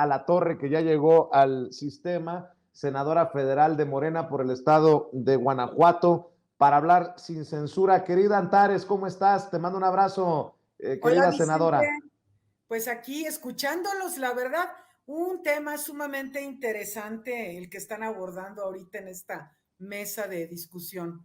Alatorre, que ya llegó al sistema, senadora federal de Morena por el estado de Guanajuato, para hablar sin censura. Querida Antares, ¿cómo estás? Te mando un abrazo, Hola querida Vicente, senadora. pues aquí escuchándolos, la verdad, un tema sumamente interesante el que están abordando ahorita en esta mesa de discusión.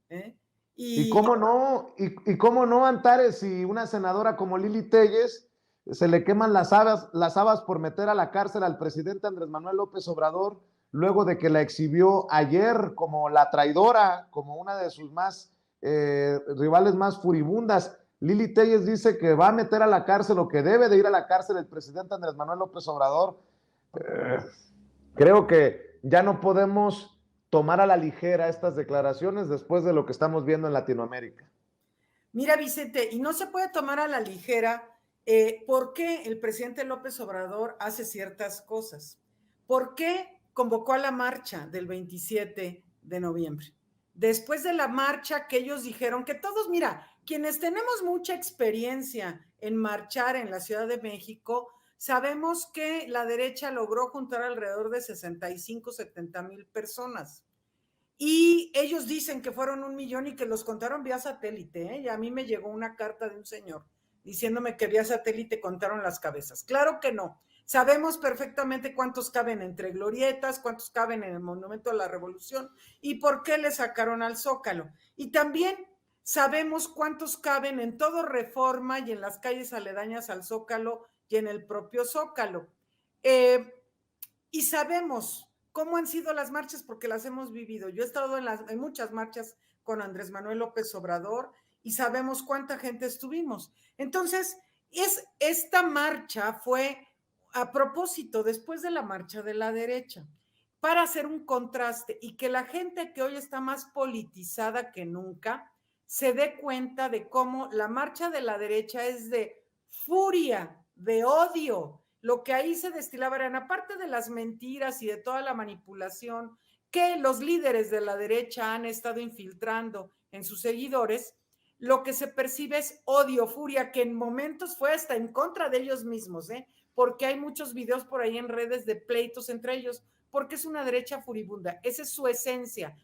¿eh? Y Y cómo no, y cómo no, Antares, si una senadora como Lili Telles se le queman las habas por meter a la cárcel al presidente Andrés Manuel López Obrador, luego de que la exhibió ayer como la traidora, como una de sus más rivales más furibundas. Lili Telles dice que va a meter a la cárcel o que debe de ir a la cárcel el presidente Andrés Manuel López Obrador. Eh, Creo que ya no podemos tomar a la ligera estas declaraciones después de lo que estamos viendo en Latinoamérica. mira Vicente, y no se puede tomar a la ligera por qué el presidente López Obrador hace ciertas cosas. ¿Por qué convocó a la marcha del 27 de noviembre? Después de la marcha que ellos dijeron que todos, mira, quienes tenemos mucha experiencia en marchar en la Ciudad de México, sabemos que la derecha logró juntar alrededor de 65, 70 mil personas. Y ellos dicen que fueron 1 millón y que los contaron vía satélite. ¿eh? Y a mí me llegó una carta de un señor diciéndome que vía satélite contaron las cabezas. Claro que no. Sabemos perfectamente cuántos caben entre glorietas, cuántos caben en el Monumento a la Revolución y por qué le sacaron al Zócalo. Y también sabemos cuántos caben en todo Reforma y en las calles aledañas al Zócalo y en el propio Zócalo. Eh, y sabemos cómo han sido las marchas porque las hemos vivido. Yo he estado en muchas marchas con Andrés Manuel López Obrador y sabemos cuánta gente estuvimos. Entonces, esta marcha fue a propósito, después de la marcha de la derecha, para hacer un contraste y que la gente que hoy está más politizada que nunca se dé cuenta de cómo la marcha de la derecha es de furia, de odio. Lo que ahí se destilaba eran, aparte de las mentiras y de toda la manipulación que los líderes de la derecha han estado infiltrando en sus seguidores, lo que se percibe es odio, furia, que en momentos fue hasta en contra de ellos mismos, porque hay muchos videos por ahí en redes de pleitos entre ellos, porque es una derecha furibunda. Esa es su esencia.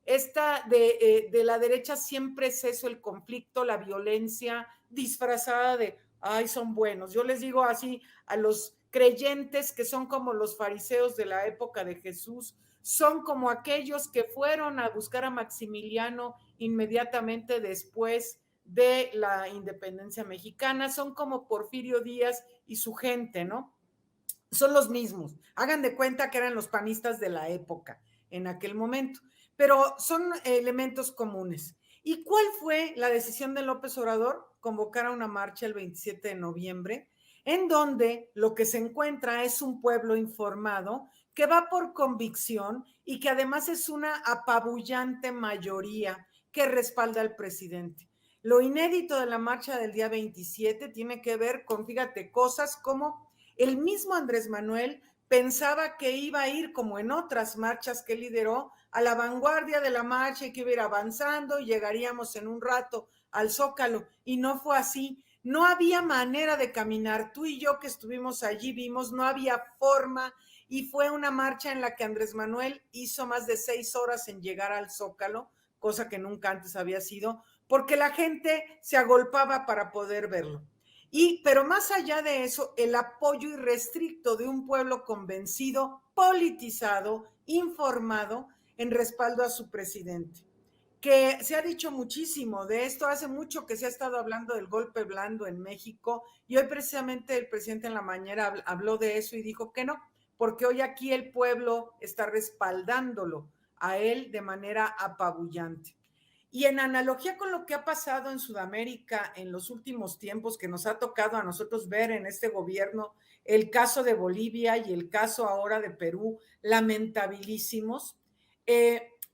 Esta de la derecha siempre es eso, el conflicto, la violencia disfrazada de, ay, son buenos. Yo les digo así a los creyentes que son como los fariseos de la época de Jesús, son como aquellos que fueron a buscar a Maximiliano inmediatamente después de la independencia mexicana, son como Porfirio Díaz y su gente, ¿no? Son los mismos. Hagan de cuenta que eran los panistas de la época en aquel momento, pero son elementos comunes. ¿Y cuál fue la decisión de López Obrador? Convocar a una marcha el 27 de noviembre, en donde lo que se encuentra es un pueblo informado que va por convicción y que además es una apabullante mayoría que respalda al presidente. Lo inédito de la marcha del día 27 tiene que ver con, fíjate, cosas como el mismo Andrés Manuel pensaba que iba a ir, como en otras marchas que lideró, a la vanguardia de la marcha y que iba a ir avanzando y llegaríamos en un rato al Zócalo. Y no fue así. No había manera de caminar. Tú y yo que estuvimos allí vimos, no había forma. Y fue una marcha en la que Andrés Manuel hizo más de 6 horas en llegar al Zócalo, cosa que nunca antes había sido, porque la gente se agolpaba para poder verlo. Pero más allá de eso, el apoyo irrestricto de un pueblo convencido, politizado, informado, en respaldo a su presidente. Que se ha dicho muchísimo de esto, hace mucho que se ha estado hablando del golpe blando en México y hoy precisamente el presidente en la mañana habló de eso y dijo que no, porque hoy aquí el pueblo está respaldándolo a él de manera apabullante. Y en analogía con lo que ha pasado en Sudamérica en los últimos tiempos, que nos ha tocado a nosotros ver en este gobierno, el caso de Bolivia y el caso ahora de Perú, lamentabilísimos,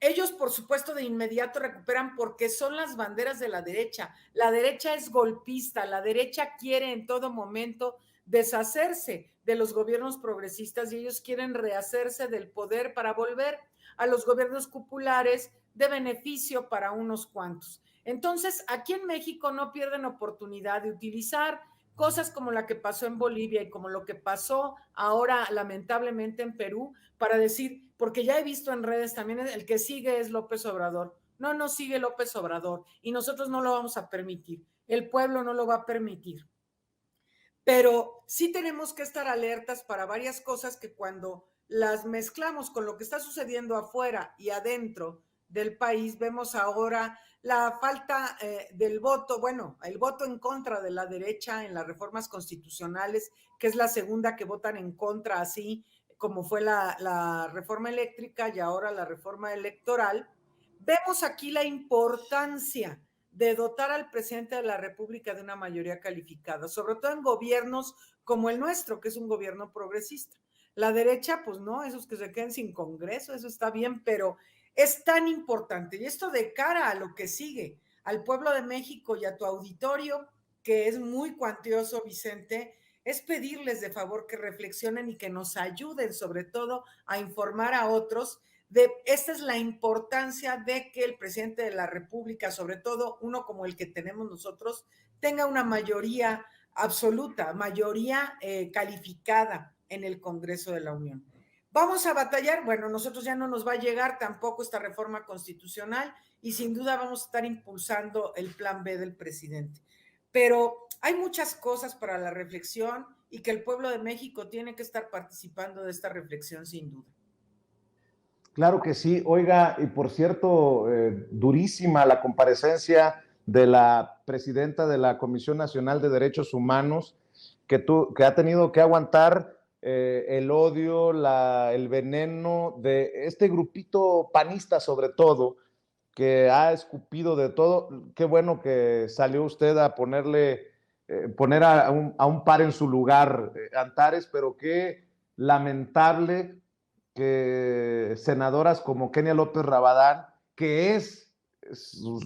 ellos, por supuesto, de inmediato recuperan porque son las banderas de la derecha. La derecha es golpista, la derecha quiere en todo momento deshacerse de los gobiernos progresistas y ellos quieren rehacerse del poder para volver a los gobiernos populares de beneficio para unos cuantos. Entonces, aquí en México no pierden oportunidad de utilizar cosas como la que pasó en Bolivia y como lo que pasó ahora lamentablemente en Perú, para decir, porque ya he visto en redes también el que sigue es López Obrador. No, no sigue López Obrador y nosotros no lo vamos a permitir. El pueblo no lo va a permitir. Pero sí tenemos que estar alertas para varias cosas que cuando las mezclamos con lo que está sucediendo afuera y adentro del país, vemos ahora la falta del voto, bueno, el voto en contra de la derecha en las reformas constitucionales, que es la segunda que votan en contra, así como fue la reforma eléctrica y ahora la reforma electoral. Vemos aquí la importancia de dotar al presidente de la República de una mayoría calificada, sobre todo en gobiernos como el nuestro, que es un gobierno progresista. La derecha, pues no, esos que se queden sin Congreso, eso está bien, pero es tan importante. Y esto de cara a lo que sigue, al pueblo de México y a tu auditorio, que es muy cuantioso, Vicente, es pedirles de favor que reflexionen y que nos ayuden, sobre todo, a informar a otros esta es la importancia de que el presidente de la República, sobre todo uno como el que tenemos nosotros, tenga una mayoría absoluta, mayoría calificada en el Congreso de la Unión. Vamos a batallar, bueno, nosotros ya no nos va a llegar tampoco esta reforma constitucional y sin duda vamos a estar impulsando el plan B del presidente. Pero hay muchas cosas para la reflexión y que el pueblo de México tiene que estar participando de esta reflexión sin duda. Claro que sí. Oiga, y por cierto, durísima la comparecencia de la presidenta de la Comisión Nacional de Derechos Humanos, que ha tenido que aguantar el odio, el veneno de este grupito panista sobre todo, que ha escupido de todo. Qué bueno que salió usted a poner a un par en su lugar, Antares, pero qué lamentable que senadoras como Kenia López Rabadán, que es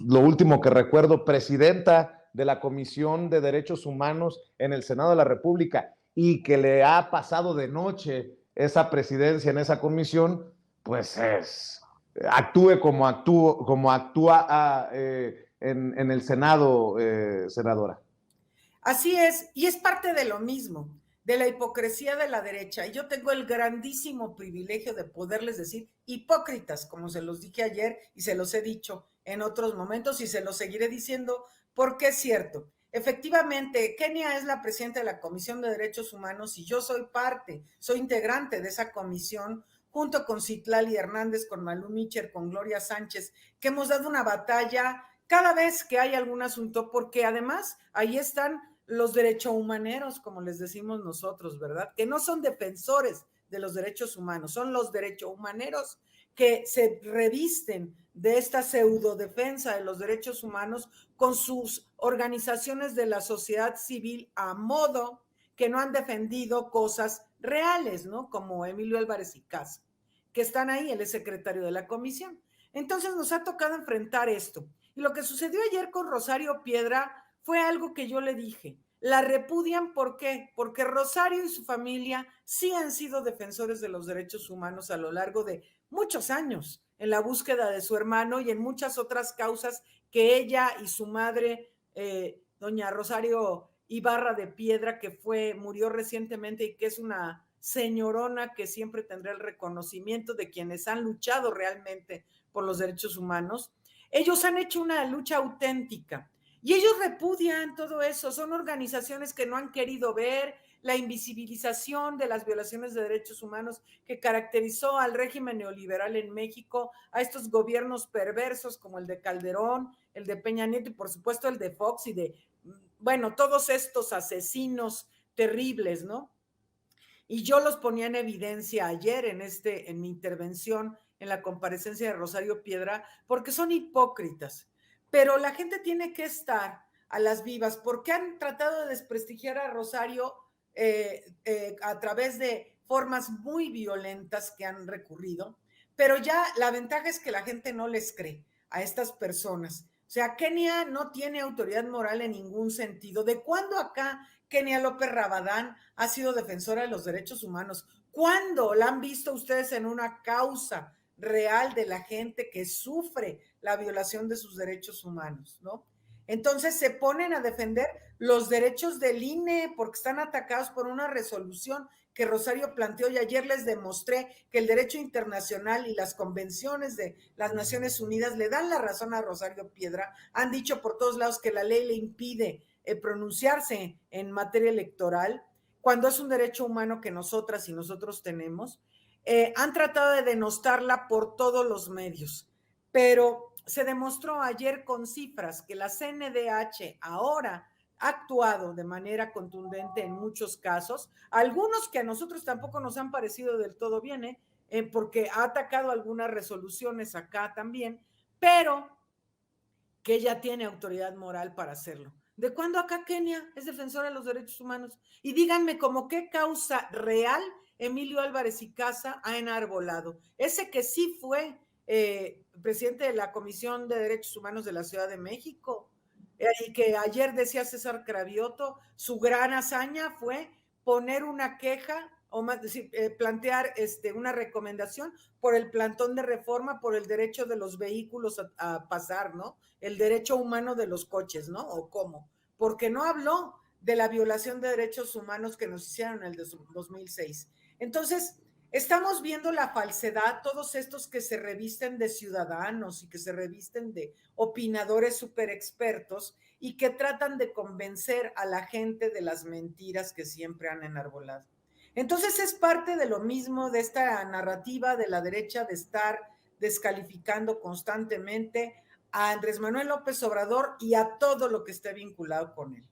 lo último que recuerdo, presidenta de la Comisión de Derechos Humanos en el Senado de la República, y que le ha pasado de noche esa presidencia en esa comisión, pues actúe como actúa en el Senado, senadora. Así es, y es parte de lo mismo, de la hipocresía de la derecha. Y yo tengo el grandísimo privilegio de poderles decir hipócritas, como se los dije ayer y se los he dicho en otros momentos y se los seguiré diciendo porque es cierto. Efectivamente, Kenia es la presidenta de la Comisión de Derechos Humanos y yo soy soy integrante de esa comisión junto con Citlali Hernández, con Malú Micher, con Gloria Sánchez, que hemos dado una batalla cada vez que hay algún asunto, porque además ahí están los derechohumaneros, como les decimos nosotros, ¿verdad? Que no son defensores de los derechos humanos, son los derechohumaneros que se revisten de esta pseudo defensa de los derechos humanos con sus organizaciones de la sociedad civil a modo que no han defendido cosas reales, ¿no? Como Emilio Álvarez y Casa, que están ahí, él es secretario de la comisión. Entonces nos ha tocado enfrentar esto. Y lo que sucedió ayer con Rosario Piedra fue algo que yo le dije. La repudian, ¿por qué? Porque Rosario y su familia sí han sido defensores de los derechos humanos a lo largo de muchos años, en la búsqueda de su hermano y en muchas otras causas que ella y su madre, doña Rosario Ibarra de Piedra, que murió recientemente y que es una señorona que siempre tendrá el reconocimiento de quienes han luchado realmente por los derechos humanos. Ellos han hecho una lucha auténtica y ellos repudian todo eso. Son organizaciones que no han querido ver la invisibilización de las violaciones de derechos humanos que caracterizó al régimen neoliberal en México, a estos gobiernos perversos como el de Calderón, el de Peña Nieto y por supuesto el de Fox y de, bueno, todos estos asesinos terribles, ¿no? Y yo los ponía en evidencia ayer en mi intervención en la comparecencia de Rosario Piedra, porque son hipócritas. Pero la gente tiene que estar a las vivas, porque han tratado de desprestigiar a Rosario a través de formas muy violentas que han recurrido, pero ya la ventaja es que la gente no les cree a estas personas. O sea, Kenia no tiene autoridad moral en ningún sentido. ¿De cuándo acá Kenia López Rabadán ha sido defensora de los derechos humanos? ¿Cuándo la han visto ustedes en una causa real de la gente que sufre la violación de sus derechos humanos, ¿no? Entonces se ponen a defender los derechos del INE porque están atacados por una resolución que Rosario planteó y ayer les demostré que el derecho internacional y las convenciones de las Naciones Unidas le dan la razón a Rosario Piedra. Han dicho por todos lados que la ley le impide pronunciarse en materia electoral cuando es un derecho humano que nosotras y nosotros tenemos. Han tratado de denostarla por todos los medios, pero se demostró ayer con cifras que la CNDH ahora ha actuado de manera contundente en muchos casos, algunos que a nosotros tampoco nos han parecido del todo bien, porque ha atacado algunas resoluciones acá también, pero que ella tiene autoridad moral para hacerlo. ¿De cuándo acá Kenia es defensora de los derechos humanos? Y díganme como qué causa real Emilio Álvarez y Casa ha enarbolado. Ese que sí fue presidente de la Comisión de Derechos Humanos de la Ciudad de México, y que ayer decía César Cravioto, su gran hazaña fue poner una queja o más decir, plantear una recomendación por el plantón de reforma, por el derecho de los vehículos a pasar, ¿no? El derecho humano de los coches, ¿no? ¿O cómo? Porque no habló de la violación de derechos humanos que nos hicieron en el 2006. Entonces, estamos viendo la falsedad, todos estos que se revisten de ciudadanos y que se revisten de opinadores súper expertos y que tratan de convencer a la gente de las mentiras que siempre han enarbolado. Entonces es parte de lo mismo de esta narrativa de la derecha de estar descalificando constantemente a Andrés Manuel López Obrador y a todo lo que esté vinculado con él.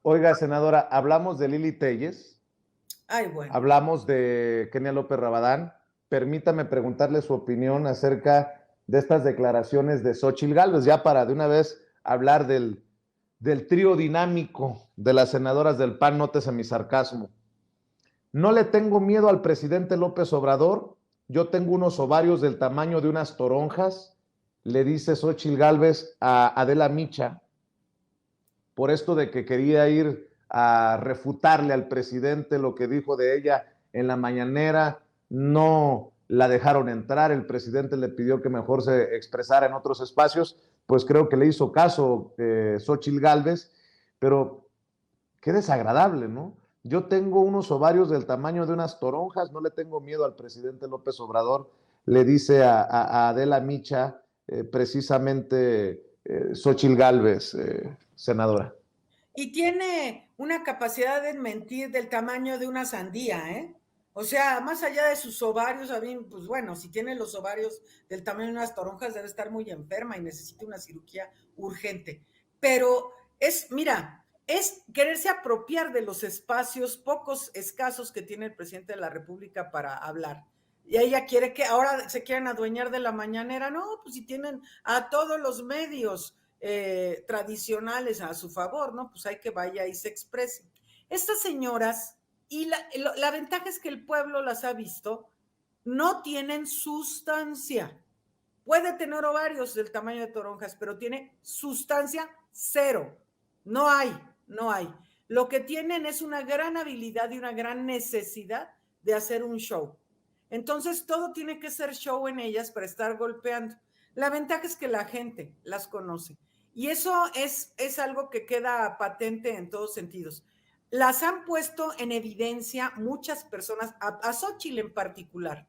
Oiga, senadora, hablamos de Lili Telles, Ay, bueno. hablamos de Kenia López Rabadán. Permítame preguntarle su opinión acerca de estas declaraciones de Xóchitl Gálvez, ya para de una vez hablar del trío dinámico de las senadoras del PAN, nótese mi sarcasmo. No le tengo miedo al presidente López Obrador, yo tengo unos ovarios del tamaño de unas toronjas, le dice Xóchitl Gálvez a Adela Micha, por esto de que quería ir a refutarle al presidente lo que dijo de ella en la mañanera, no la dejaron entrar, el presidente le pidió que mejor se expresara en otros espacios, pues creo que le hizo caso Xóchitl Gálvez, pero qué desagradable, ¿no? Yo tengo unos ovarios del tamaño de unas toronjas, no le tengo miedo al presidente López Obrador, le dice a Adela Micha, precisamente Xóchitl Gálvez, senadora. Y tiene una capacidad de mentir del tamaño de una sandía, ¿eh? O sea, más allá de sus ovarios, a mí, pues bueno, si tiene los ovarios del tamaño de unas toronjas, debe estar muy enferma y necesita una cirugía urgente. Pero es, mira, es quererse apropiar de los espacios pocos escasos que tiene el presidente de la República para hablar. Y ella quiere que ahora se quieran adueñar de la mañanera. No, pues si tienen a todos los medios tradicionales a su favor, ¿no? Pues hay que vaya y se exprese. Estas señoras, y la ventaja es que el pueblo las ha visto, no tienen sustancia. Puede tener ovarios del tamaño de toronjas, pero tiene sustancia cero. No hay, no hay. Lo que tienen es una gran habilidad y una gran necesidad de hacer un show. Entonces todo tiene que ser show en ellas para estar golpeando. La ventaja es que la gente las conoce. Y eso es algo que queda patente en todos sentidos. Las han puesto en evidencia muchas personas, a Xochitl en particular.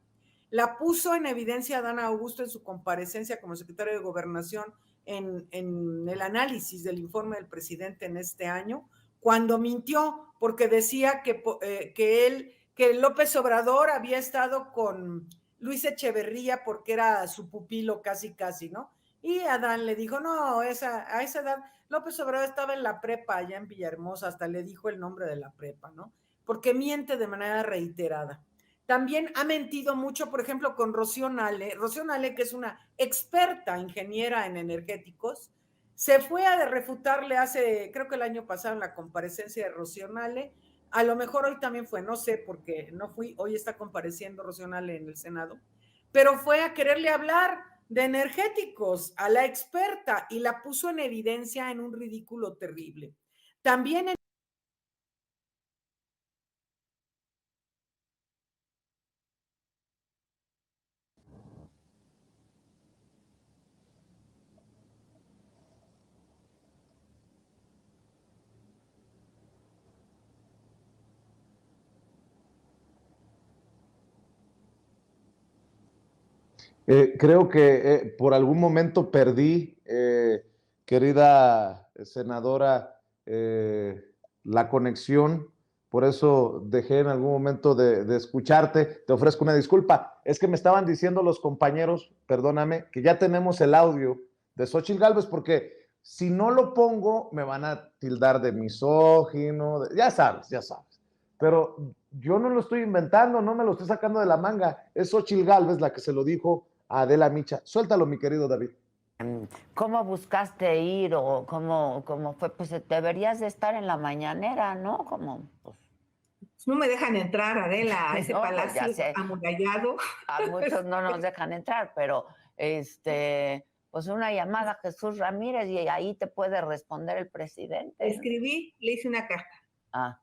La puso en evidencia Dana Augusto en su comparecencia como secretario de Gobernación en el análisis del informe del presidente en este año, cuando mintió porque decía que López Obrador había estado con Luis Echeverría porque era su pupilo casi casi, ¿no? Y Adán le dijo, no, a esa edad, López Obrador estaba en la prepa allá en Villahermosa, hasta le dijo el nombre de la prepa, ¿no? Porque miente de manera reiterada. También ha mentido mucho, por ejemplo, con Rocío Nale. Rocío Nale, que es una experta ingeniera en energéticos, se fue a refutarle hace, creo que el año pasado, en la comparecencia de Rocío Nale. A lo mejor hoy también fue, no sé, porque no fui, hoy está compareciendo Rocío Nale en el Senado, pero fue a quererle hablar de energéticos a la experta y la puso en evidencia en un ridículo terrible. También en Creo que por algún momento perdí, querida senadora, la conexión, por eso dejé en algún momento de escucharte. Te ofrezco una disculpa. Es que me estaban diciendo los compañeros, perdóname, que ya tenemos el audio de Xóchitl Gálvez, porque si no lo pongo, me van a tildar de misógino, ya sabes, ya sabes. Pero yo no lo estoy inventando, no me lo estoy sacando de la manga. Es Xóchitl Gálvez la que se lo dijo a Adela Micha. Suéltalo, mi querido David. ¿Cómo buscaste ir o cómo fue? Pues deberías de estar en la mañanera, ¿no? Pues, no me dejan entrar, Adela, a ese no, palacio pues amurallado. a muchos no nos dejan entrar, pero pues una llamada a Jesús Ramírez y ahí te puede responder el presidente. Escribí, le hice una carta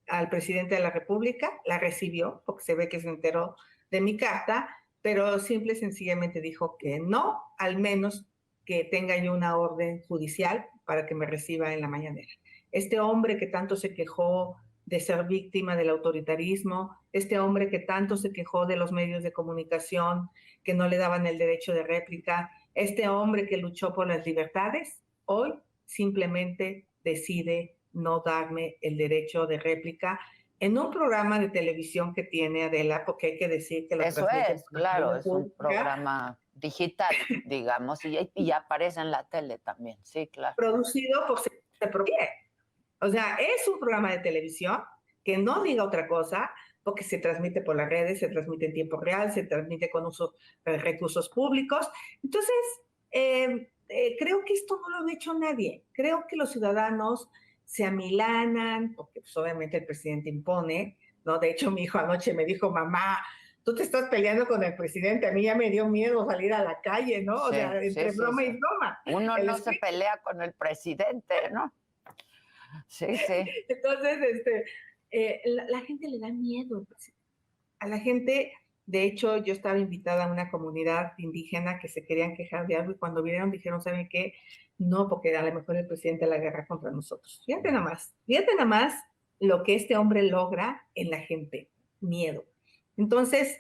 al presidente de la República, la recibió, porque se ve que se enteró de mi carta, pero simple y sencillamente dijo que no, al menos que tenga yo una orden judicial para que me reciba en la mañanera. Este hombre que tanto se quejó de ser víctima del autoritarismo, este hombre que tanto se quejó de los medios de comunicación que no le daban el derecho de réplica, este hombre que luchó por las libertades, hoy simplemente decide no darme el derecho de réplica en un programa de televisión que tiene, Adela, porque hay que decir que lo eso es, claro, es un programa digital, digamos, y aparece en la tele también, sí, claro. Producido por CPROPIE. O sea, es un programa de televisión que no diga otra cosa, porque se transmite por las redes, se transmite en tiempo real, se transmite con uso de recursos públicos. Entonces, creo que esto no lo ha hecho nadie. Creo que los ciudadanos se amilanan, porque pues, obviamente el presidente impone, ¿no? De hecho, mi hijo anoche me dijo, mamá, tú te estás peleando con el presidente, a mí ya me dio miedo salir a la calle, ¿no? Sí, o sea, entre broma y broma. Uno no se pelea con el presidente, ¿no? Sí, sí. Entonces, la gente le da miedo al presidente. A la gente, de hecho, yo estaba invitada a una comunidad indígena que se querían quejar de algo y cuando vinieron dijeron, ¿saben qué? No, porque a lo mejor el presidente la agarra contra nosotros. Fíjate nada más lo que este hombre logra en la gente, miedo. Entonces,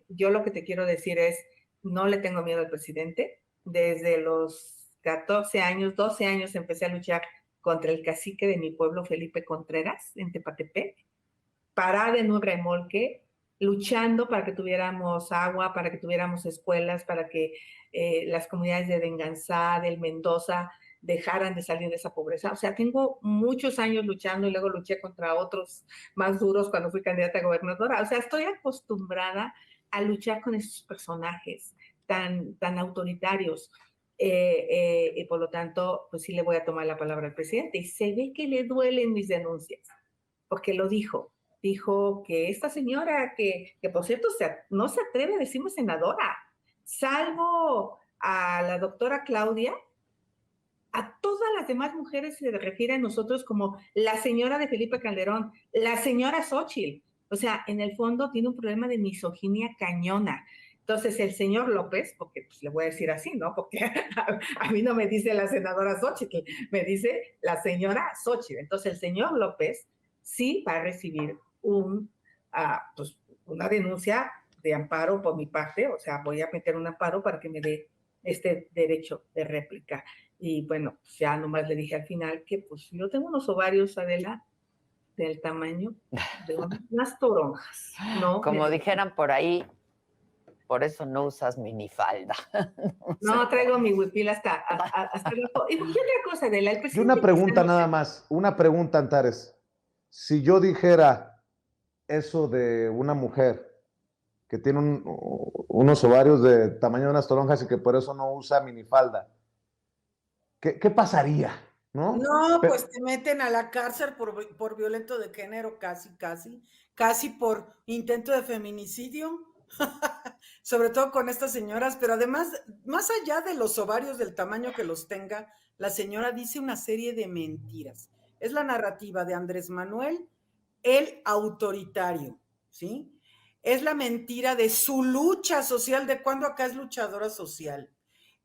yo lo que te quiero decir es, no le tengo miedo al presidente. Desde los 14 años, 12 años empecé a luchar contra el cacique de mi pueblo, Felipe Contreras, en Tepatepec, parada en un remolque, luchando para que tuviéramos agua, para que tuviéramos escuelas, para que las comunidades de Denganzá, del Mendoza, dejaran de salir de esa pobreza. O sea, tengo muchos años luchando y luego luché contra otros más duros cuando fui candidata a gobernadora. O sea, estoy acostumbrada a luchar con esos personajes tan autoritarios. Y por lo tanto, pues sí le voy a tomar la palabra al presidente. Y se ve que le duelen mis denuncias, porque lo dijo que esta señora, que por cierto no se atreve a decirme senadora, salvo a la doctora Claudia, a todas las demás mujeres se refiere a nosotros como la señora de Felipe Calderón, la señora Xóchitl. O sea, en el fondo tiene un problema de misoginia cañona. Entonces, el señor López, porque pues, le voy a decir así, ¿no? Porque a mí no me dice la senadora Xóchitl, me dice la señora Xóchitl. Entonces, el señor López sí va a recibir pues, una denuncia de amparo por mi parte, o sea, voy a meter un amparo para que me dé este derecho de réplica. Y bueno, pues ya nomás le dije al final que pues yo tengo unos ovarios, Adela, del tamaño de unas toronjas, ¿no? Como dijeran por ahí, por eso no usas minifalda. No, traigo mi huipil hasta abajo. ¿Y otra cosa, Adela? Y una pregunta nada más, una pregunta, Antares. Si yo dijera eso de una mujer que tiene unos ovarios de tamaño de unas toronjas y que por eso no usa minifalda, ¿qué pasaría? No, pues te meten a la cárcel por violento de género, casi por intento de feminicidio, sobre todo con estas señoras, pero además, más allá de los ovarios del tamaño que los tenga, la señora dice una serie de mentiras. Es la narrativa de Andrés Manuel, el autoritario, ¿sí? Es la mentira de su lucha social, de cuando acá es luchadora social.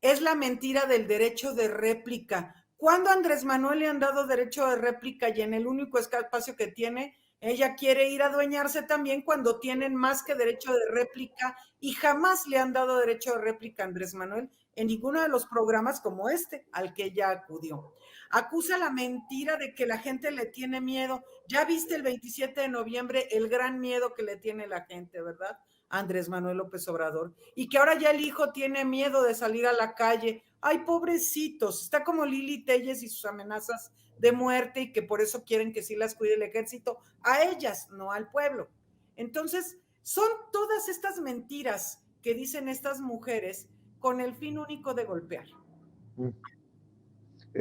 Es la mentira del derecho de réplica. ¿Cuándo a Andrés Manuel le han dado derecho de réplica y en el único espacio que tiene Ella quiere ir a adueñarse también cuando tienen más que derecho de réplica y jamás le han dado derecho de réplica a Andrés Manuel en ninguno de los programas como este al que ella acudió. Acusa la mentira de que la gente le tiene miedo. Ya viste el 27 de noviembre el gran miedo que le tiene la gente, ¿verdad? Andrés Manuel López Obrador. Y que ahora ya el hijo tiene miedo de salir a la calle. Ay, pobrecitos. Está como Lili Telles y sus amenazas de muerte y que por eso quieren que sí las cuide el ejército, a ellas, no al pueblo. Entonces, son todas estas mentiras que dicen estas mujeres con el fin único de golpear.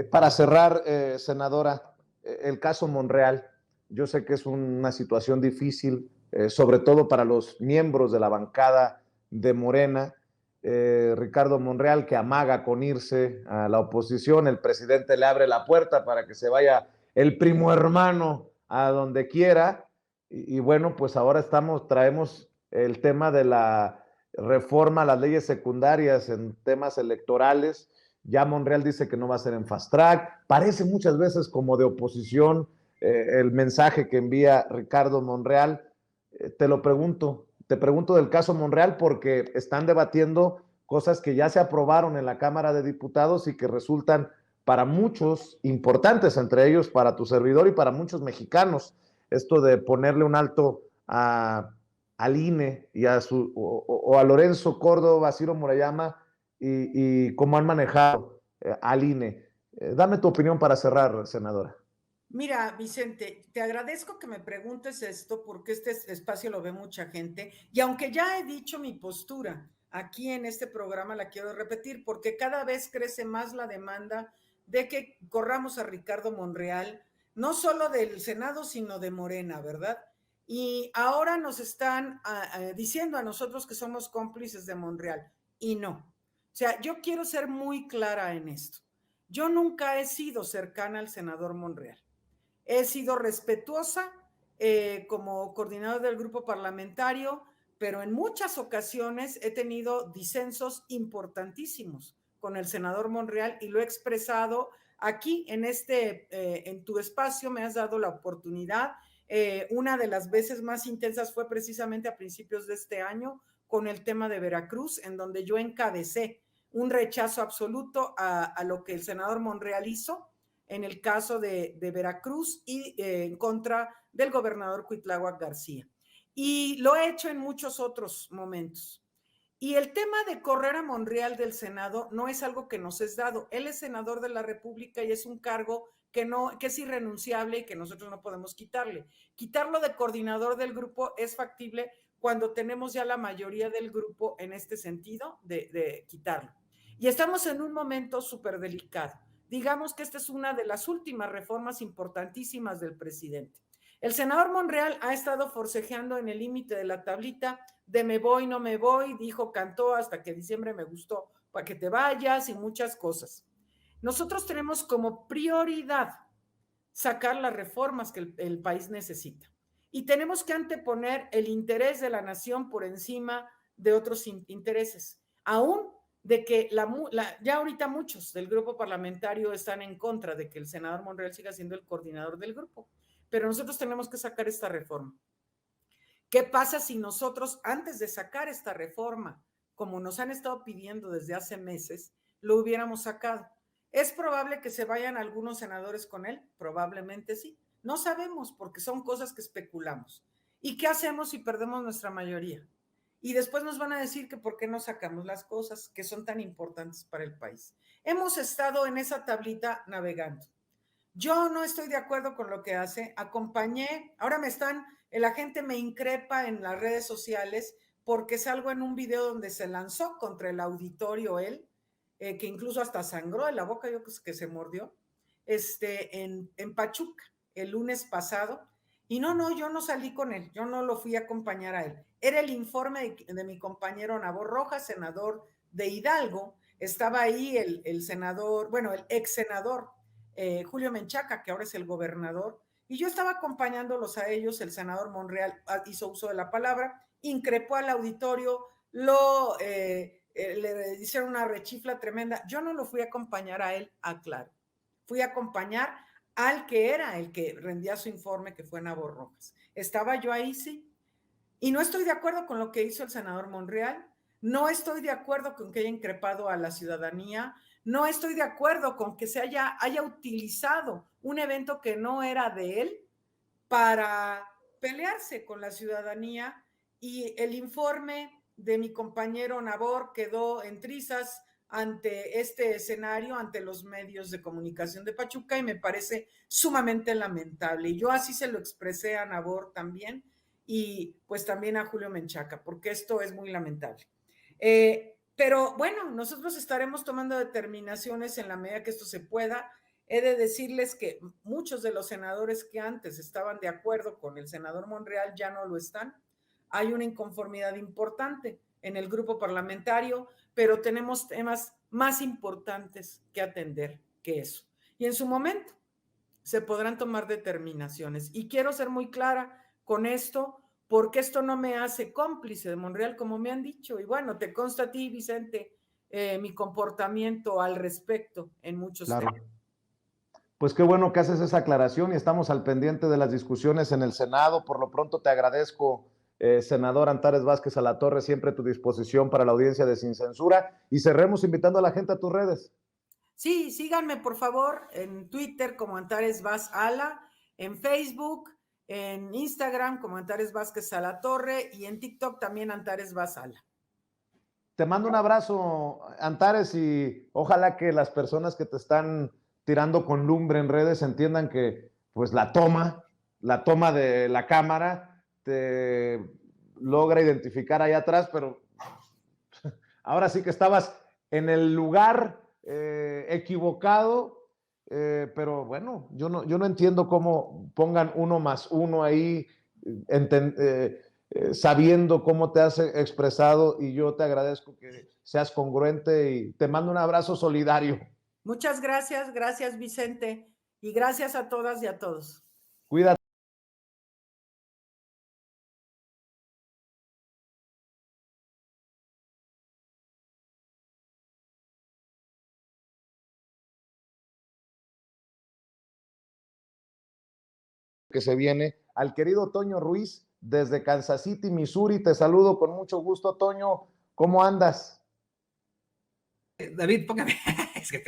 Para cerrar, senadora, el caso Monreal, yo sé que es una situación difícil, sobre todo para los miembros de la bancada de Morena. Ricardo Monreal, que amaga con irse a la oposición, el presidente le abre la puerta para que se vaya el primo hermano a donde quiera, y bueno, pues ahora traemos el tema de la reforma a las leyes secundarias en temas electorales. Ya Monreal dice que no va a ser en fast track. Parece muchas veces como de oposición el mensaje que envía Ricardo Monreal. Te pregunto del caso Monreal porque están debatiendo cosas que ya se aprobaron en la Cámara de Diputados y que resultan para muchos importantes, entre ellos para tu servidor y para muchos mexicanos. Esto de ponerle un alto al INE y a Lorenzo Córdoba, Ciro Murayama, y cómo han manejado al INE. Dame tu opinión para cerrar, senadora. Mira, Vicente, te agradezco que me preguntes esto porque este espacio lo ve mucha gente y aunque ya he dicho mi postura aquí en este programa, la quiero repetir porque cada vez crece más la demanda de que corramos a Ricardo Monreal, no solo del Senado, sino de Morena, ¿verdad? Y ahora nos están diciendo a nosotros que somos cómplices de Monreal y no. O sea, yo quiero ser muy clara en esto. Yo nunca he sido cercana al senador Monreal. He sido respetuosa como coordinador del grupo parlamentario, pero en muchas ocasiones he tenido disensos importantísimos con el senador Monreal y lo he expresado aquí en tu espacio. Me has dado la oportunidad. Una de las veces más intensas fue precisamente a principios de este año con el tema de Veracruz, en donde yo encabecé un rechazo absoluto a lo que el senador Monreal hizo en el caso de Veracruz y en contra del gobernador Cuitláhuac García. Y lo he hecho en muchos otros momentos. Y el tema de correr a Monreal del Senado no es algo que nos es dado. Él es senador de la República y es un cargo que es irrenunciable y que nosotros no podemos quitarle. Quitarlo de coordinador del grupo es factible cuando tenemos ya la mayoría del grupo en este sentido de quitarlo. Y estamos en un momento súper delicado. Digamos que esta es una de las últimas reformas importantísimas del presidente. El senador Monreal ha estado forcejeando en el límite de la tablita de me voy, no me voy, dijo, cantó hasta que diciembre me gustó para que te vayas y muchas cosas. Nosotros tenemos como prioridad sacar las reformas que el país necesita y tenemos que anteponer el interés de la nación por encima de otros intereses, aún de que ya ahorita muchos del grupo parlamentario están en contra de que el senador Monreal siga siendo el coordinador del grupo, pero nosotros tenemos que sacar esta reforma. ¿Qué pasa si nosotros, antes de sacar esta reforma, como nos han estado pidiendo desde hace meses, lo hubiéramos sacado? ¿Es probable que se vayan algunos senadores con él? Probablemente sí. No sabemos porque son cosas que especulamos. ¿Y qué hacemos si perdemos nuestra mayoría? Y después nos van a decir que por qué no sacamos las cosas que son tan importantes para el país. Hemos estado en esa tablita navegando. Yo no estoy de acuerdo con lo que hace. Acompañé, ahora la gente me increpa en las redes sociales porque salgo en un video donde se lanzó contra el auditorio él, que incluso hasta sangró en la boca, yo creo que se mordió, en Pachuca, el lunes pasado. Y no, yo no salí con él, yo no lo fui a acompañar a él. Era el informe de mi compañero Nabor Rojas, senador de Hidalgo. Estaba ahí el senador, bueno, el ex senador Julio Menchaca, que ahora es el gobernador, y yo estaba acompañándolos a ellos. El senador Monreal hizo uso de la palabra, increpó al auditorio, le hicieron una rechifla tremenda. Yo no lo fui a acompañar a él, aclaro. Fui a acompañar al que era el que rendía su informe, que fue Nabor Rojas. ¿Estaba yo ahí? Sí. Y no estoy de acuerdo con lo que hizo el senador Monreal, no estoy de acuerdo con que haya increpado a la ciudadanía, no estoy de acuerdo con que se haya utilizado un evento que no era de él para pelearse con la ciudadanía, y el informe de mi compañero Nabor quedó en trizas ante este escenario, ante los medios de comunicación de Pachuca, y me parece sumamente lamentable. Y yo así se lo expresé a Nabor también, y pues también a Julio Menchaca, porque esto es muy lamentable. Pero bueno, nosotros estaremos tomando determinaciones en la medida que esto se pueda. He de decirles que muchos de los senadores que antes estaban de acuerdo con el senador Monreal ya no lo están. Hay una inconformidad importante en el grupo parlamentario, pero tenemos temas más importantes que atender que eso. Y en su momento se podrán tomar determinaciones. Y quiero ser muy clara con esto, porque esto no me hace cómplice de Monreal, como me han dicho. Y bueno, te consta a ti, Vicente, mi comportamiento al respecto en muchos temas. Pues qué bueno que haces esa aclaración y estamos al pendiente de las discusiones en el Senado. Por lo pronto te agradezco, senador Antares Vázquez Alatorre, siempre a tu disposición para la audiencia de Sin Censura, y cerremos invitando a la gente a tus redes. Sí, síganme por favor en Twitter como Antares Vaz Ala, en Facebook, en Instagram como Antares Vázquez Alatorre y en TikTok también Antares Vaz Ala. Te mando un abrazo, Antares, y ojalá que las personas que te están tirando con lumbre en redes entiendan que pues la toma de la cámara te logra identificar ahí atrás, pero ahora sí que estabas en el lugar equivocado, pero bueno, yo no entiendo cómo pongan 1+1 ahí, sabiendo cómo te has expresado, y yo te agradezco que seas congruente y te mando un abrazo solidario. Muchas gracias, gracias Vicente, y gracias a todas y a todos. Cuídate. Que se viene, al querido Toño Ruiz desde Kansas City, Missouri. Te saludo con mucho gusto, Toño. ¿Cómo andas? David, póngame. Es que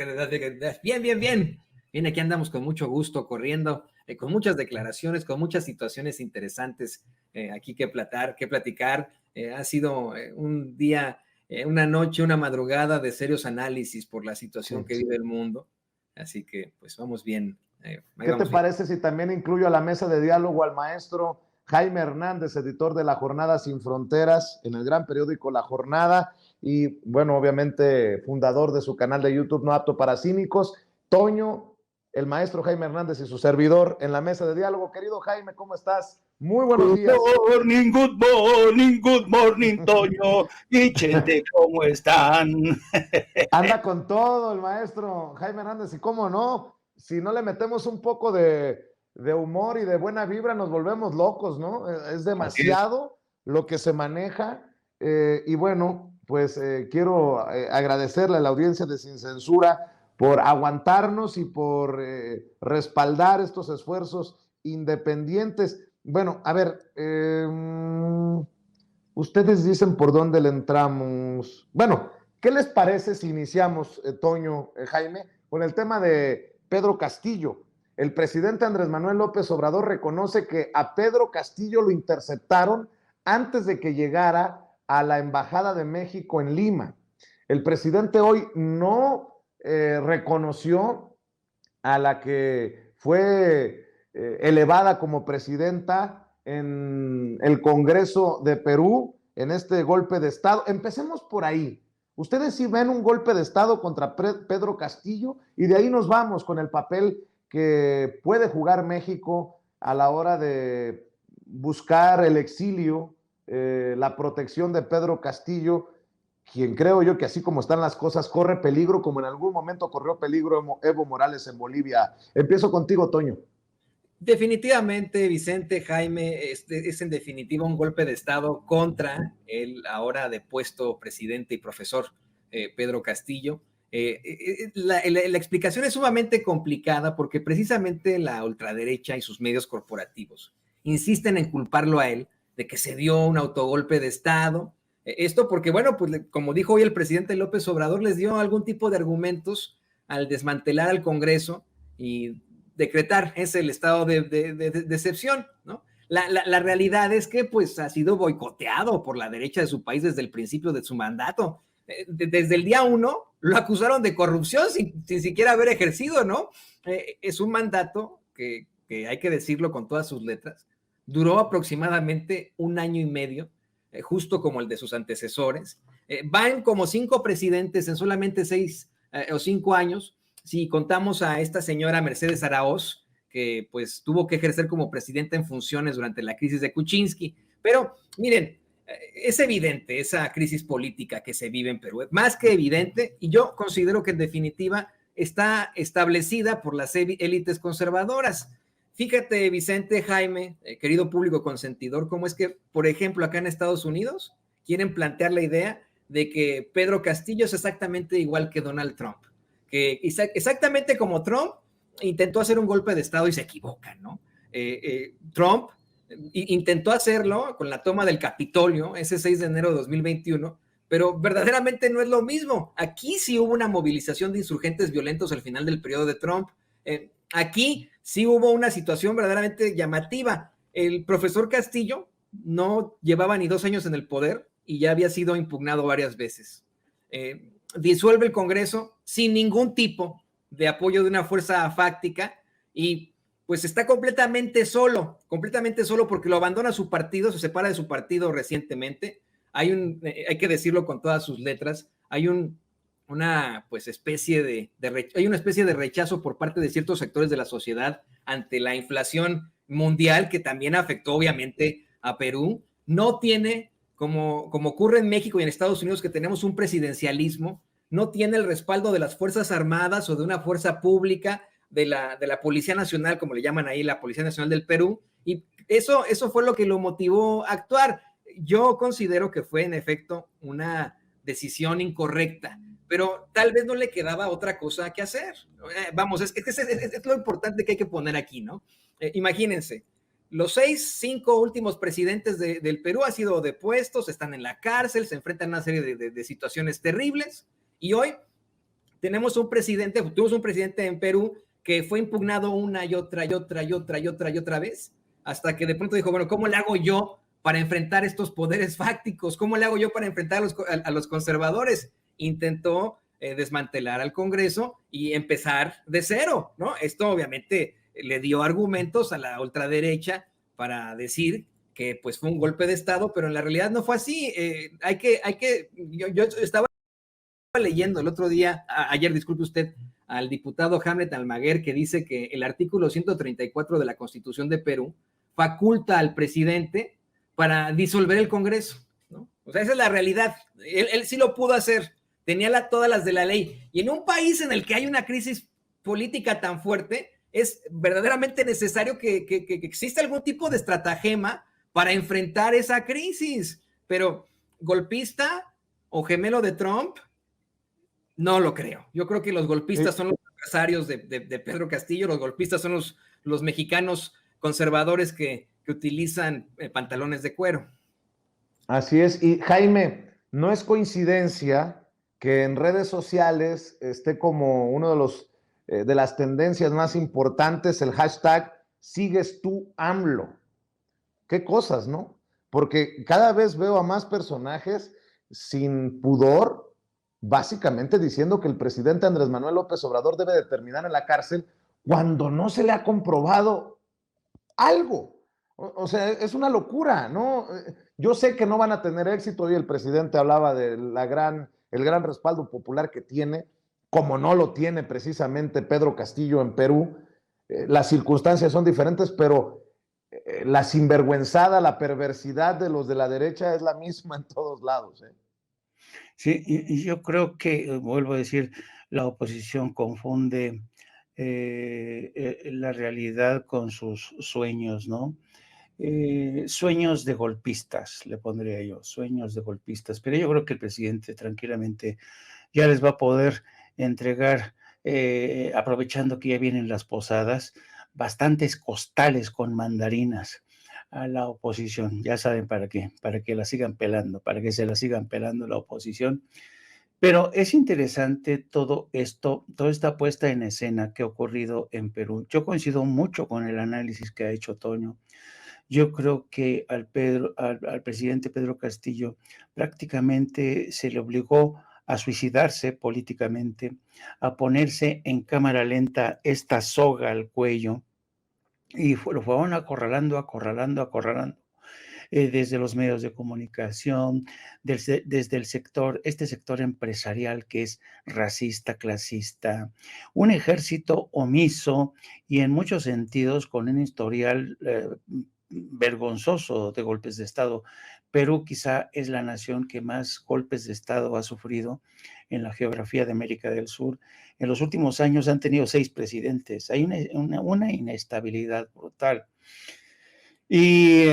bien, bien, bien. Bien, aquí andamos con mucho gusto, corriendo, con muchas declaraciones, con muchas situaciones interesantes aquí que platicar. Ha sido un día, una noche, una madrugada de serios análisis por la situación que vive el mundo. Así que, pues, vamos bien. ¿Qué te parece si también incluyo a la mesa de diálogo al maestro Jaime Hernández, editor de La Jornada Sin Fronteras, en el gran periódico La Jornada, y bueno, obviamente fundador de su canal de YouTube No Apto para Cínicos? Toño, el maestro Jaime Hernández y su servidor en la mesa de diálogo. Querido Jaime, ¿cómo estás? Muy buenos días. Good morning, Toño. Y gente, ¿cómo están? Anda con todo el maestro Jaime Hernández, y cómo no, si no le metemos un poco de humor y de buena vibra, nos volvemos locos, ¿no? Es demasiado lo que se maneja, y bueno, pues quiero agradecerle a la audiencia de Sin Censura por aguantarnos y por respaldar estos esfuerzos independientes. Bueno, a ver, ustedes dicen por dónde le entramos. Bueno, ¿qué les parece si iniciamos, Toño, Jaime, con el tema de Pedro Castillo? El presidente Andrés Manuel López Obrador reconoce que a Pedro Castillo lo interceptaron antes de que llegara a la Embajada de México en Lima. El presidente hoy no reconoció a la que fue elevada como presidenta en el Congreso de Perú, en este golpe de Estado. Empecemos por ahí. ¿Ustedes sí ven un golpe de Estado contra Pedro Castillo? Y de ahí nos vamos con el papel que puede jugar México a la hora de buscar el exilio, la protección de Pedro Castillo, quien creo yo que así como están las cosas corre peligro, como en algún momento corrió peligro Evo Morales en Bolivia. Empiezo contigo, Toño. Definitivamente, Vicente, Jaime, es en definitiva un golpe de Estado contra el ahora depuesto presidente y profesor Pedro Castillo. La explicación es sumamente complicada porque precisamente la ultraderecha y sus medios corporativos insisten en culparlo a él de que se dio un autogolpe de Estado. Esto porque, bueno, pues como dijo hoy el presidente López Obrador, les dio algún tipo de argumentos al desmantelar al Congreso y decretar ese el estado de excepción, ¿no? La realidad es que pues ha sido boicoteado por la derecha de su país desde el principio de su mandato. Desde el día 1 lo acusaron de corrupción sin siquiera haber ejercido, ¿no? Es un mandato que hay que decirlo con todas sus letras, duró aproximadamente 1 año y medio, justo como el de sus antecesores. Van como 5 presidentes en solamente 6 o 5 años, si contamos a esta señora Mercedes Araoz, que pues tuvo que ejercer como presidenta en funciones durante la crisis de Kuczynski. Pero miren, es evidente esa crisis política que se vive en Perú, más que evidente, y yo considero que en definitiva está establecida por las élites conservadoras. Fíjate, Vicente, Jaime, querido público consentidor, cómo es que, por ejemplo, acá en Estados Unidos quieren plantear la idea de que Pedro Castillo es exactamente igual que Donald Trump, que exactamente como Trump intentó hacer un golpe de Estado y se equivoca, ¿no? Trump intentó hacerlo con la toma del Capitolio ese 6 de enero de 2021, pero verdaderamente no es lo mismo. Aquí sí hubo una movilización de insurgentes violentos al final del periodo de Trump. Aquí sí hubo una situación verdaderamente llamativa. El profesor Castillo no llevaba ni 2 años en el poder y ya había sido impugnado varias veces. Disuelve el Congreso sin ningún tipo de apoyo de una fuerza fáctica y pues está completamente solo porque lo abandona su partido, se separa de su partido recientemente. Hay que decirlo con todas sus letras, hay una especie de rechazo por parte de ciertos sectores de la sociedad ante la inflación mundial que también afectó obviamente a Perú. No tiene, como ocurre en México y en Estados Unidos, que tenemos un presidencialismo, no tiene el respaldo de las Fuerzas Armadas o de una fuerza pública, de la Policía Nacional, como le llaman ahí, la Policía Nacional del Perú, y eso fue lo que lo motivó a actuar. Yo considero que fue en efecto una decisión incorrecta, pero tal vez no le quedaba otra cosa que hacer. Vamos, es lo importante que hay que poner aquí, ¿no? Imagínense, los 5 últimos presidentes del Perú han sido depuestos, están en la cárcel, se enfrentan a una serie de situaciones terribles, y hoy tuvimos un presidente en Perú que fue impugnado una y otra vez, hasta que de pronto dijo, bueno, ¿cómo le hago yo para enfrentar estos poderes fácticos? ¿Cómo le hago yo para enfrentar a los conservadores? Intentó desmantelar al Congreso y empezar de cero, ¿no? Esto obviamente le dio argumentos a la ultraderecha para decir que pues fue un golpe de Estado, pero en la realidad no fue así. Yo estaba leyendo el otro día, ayer, disculpe usted, al diputado Hamlet Almaguer, que dice que el artículo 134 de la Constitución de Perú faculta al presidente para disolver el Congreso, ¿no? O sea, esa es la realidad. Él sí lo pudo hacer, tenía todas las de la ley. Y en un país en el que hay una crisis política tan fuerte, es verdaderamente necesario que exista algún tipo de estratagema para enfrentar esa crisis. Pero golpista o gemelo de Trump, no lo creo. Yo creo que los golpistas son los adversarios de Pedro Castillo, los golpistas son los mexicanos conservadores que utilizan pantalones de cuero. Así es. Y Jaime, no es coincidencia que en redes sociales esté como uno de las tendencias más importantes el hashtag "Sigues tú AMLO". Qué cosas, ¿no? Porque cada vez veo a más personajes sin pudor, básicamente diciendo que el presidente Andrés Manuel López Obrador debe de terminar en la cárcel cuando no se le ha comprobado algo. O sea, es una locura, ¿no? Yo sé que no van a tener éxito. Hoy el presidente hablaba de el gran respaldo popular que tiene, como no lo tiene precisamente Pedro Castillo en Perú. Las circunstancias son diferentes, pero la sinvergüenzada, la perversidad de los de la derecha es la misma en todos lados, ¿eh? Sí, y yo creo que, vuelvo a decir, la oposición confunde la realidad con sus sueños, ¿no? Sueños de golpistas, le pondría yo, sueños de golpistas. Pero yo creo que el presidente tranquilamente ya les va a poder entregar, aprovechando que ya vienen las posadas, bastantes costales con mandarinas a la oposición. Ya saben para qué, para que la sigan pelando, para que se la sigan pelando la oposición. Pero es interesante todo esto, toda esta puesta en escena que ha ocurrido en Perú. Yo coincido mucho con el análisis que ha hecho Toño. Yo creo que al presidente Pedro Castillo prácticamente se le obligó a suicidarse políticamente, a ponerse en cámara lenta esta soga al cuello, y lo fueron acorralando, acorralando, acorralando, desde los medios de comunicación, desde el sector, este sector empresarial que es racista, clasista, un ejército omiso y en muchos sentidos con un historial vergonzoso de golpes de Estado. Perú quizá es la nación que más golpes de Estado ha sufrido en la geografía de América del Sur. En los últimos años han tenido 6 presidentes. Hay una inestabilidad brutal. Y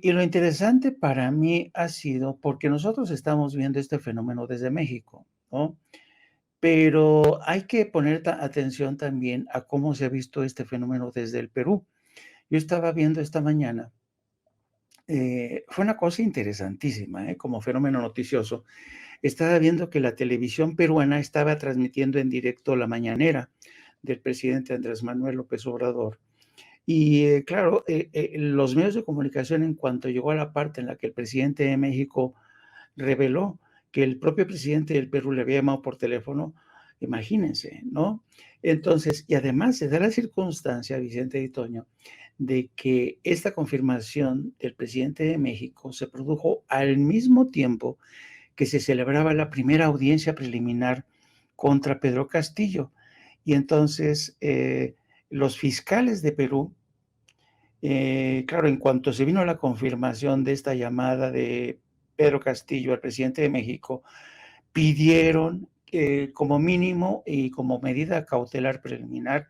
lo interesante para mí ha sido, porque nosotros estamos viendo este fenómeno desde México, ¿no? Pero hay que poner atención también a cómo se ha visto este fenómeno desde el Perú. Yo estaba viendo esta mañana, fue una cosa interesantísima, como fenómeno noticioso. Estaba viendo que la televisión peruana estaba transmitiendo en directo la mañanera del presidente Andrés Manuel López Obrador. Y claro, los medios de comunicación, en cuanto llegó a la parte en la que el presidente de México reveló que el propio presidente del Perú le había llamado por teléfono, imagínense, ¿no? Entonces, y además se da la circunstancia, Vicente y Toño, de que esta confirmación del presidente de México se produjo al mismo tiempo que se celebraba la primera audiencia preliminar contra Pedro Castillo. Y entonces los fiscales de Perú, claro, en cuanto se vino la confirmación de esta llamada de Pedro Castillo al presidente de México, pidieron como mínimo y como medida cautelar preliminar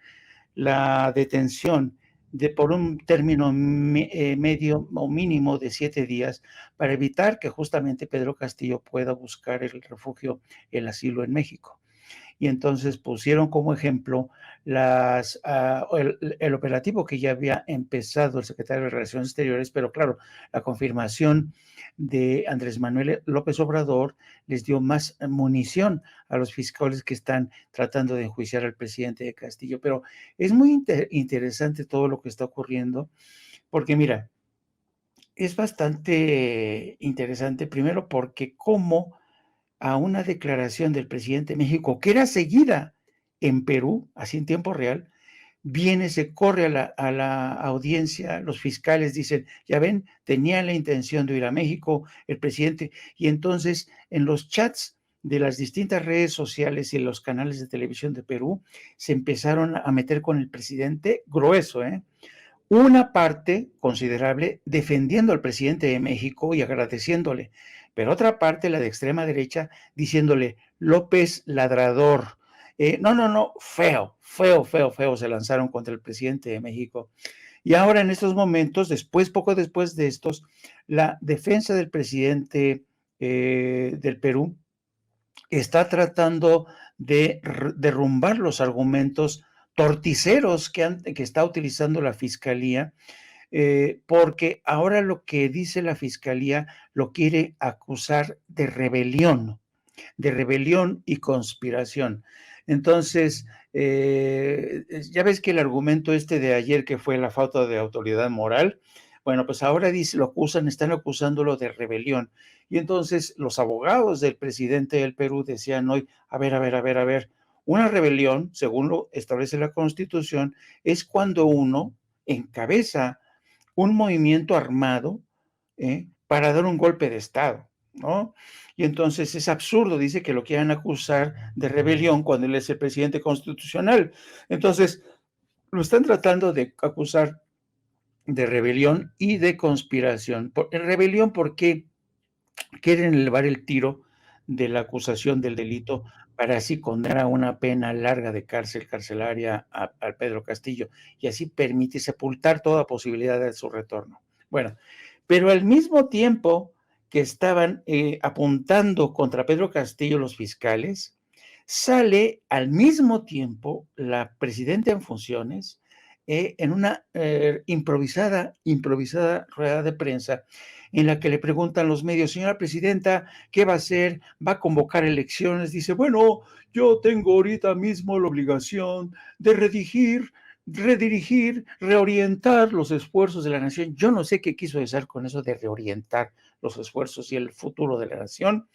la detención por un término medio o mínimo de 7 días para evitar que justamente Pedro Castillo pueda buscar el refugio, el asilo en México. Y entonces pusieron como ejemplo el operativo que ya había empezado el secretario de Relaciones Exteriores, pero claro, la confirmación de Andrés Manuel López Obrador les dio más munición a los fiscales que están tratando de enjuiciar al presidente de Castillo. Pero es muy interesante todo lo que está ocurriendo, porque mira, es bastante interesante, primero porque cómo a una declaración del presidente de México, que era seguida en Perú, así en tiempo real, viene, se corre a la audiencia, los fiscales dicen, ya ven, tenía la intención de ir a México el presidente, y entonces en los chats de las distintas redes sociales y los canales de televisión de Perú se empezaron a meter con el presidente grueso, una parte considerable defendiendo al presidente de México y agradeciéndole, pero otra parte, la de extrema derecha, diciéndole, López ladrador. No, feo, se lanzaron contra el presidente de México. Y ahora en estos momentos, poco después de estos, la defensa del presidente del Perú está tratando de derrumbar los argumentos torticeros que está utilizando la fiscalía, porque ahora lo que dice la fiscalía lo quiere acusar de rebelión y conspiración. Entonces, ya ves que el argumento de ayer, que fue la falta de autoridad moral, bueno, pues ahora están acusándolo de rebelión. Y entonces los abogados del presidente del Perú decían hoy, a ver, una rebelión, según lo establece la Constitución, es cuando uno encabeza un movimiento armado para dar un golpe de Estado, ¿no? Y entonces es absurdo, dice, que lo quieran acusar de rebelión cuando él es el presidente constitucional. Entonces, lo están tratando de acusar de rebelión y de conspiración. Rebelión porque quieren elevar el tiro de la acusación del delito para así condenar a una pena larga de carcelaria al Pedro Castillo y así permitir sepultar toda posibilidad de su retorno. Bueno, pero al mismo tiempo que estaban apuntando contra Pedro Castillo los fiscales, Sale al mismo tiempo la presidenta en funciones en una improvisada rueda de prensa en la que le preguntan los medios, señora presidenta, ¿qué va a hacer? ¿Va a convocar elecciones? Dice, bueno, yo tengo ahorita mismo la obligación de redirigir, reorientar los esfuerzos de la nación. Yo no sé qué quiso decir con eso de reorientar los esfuerzos y el futuro de la nación,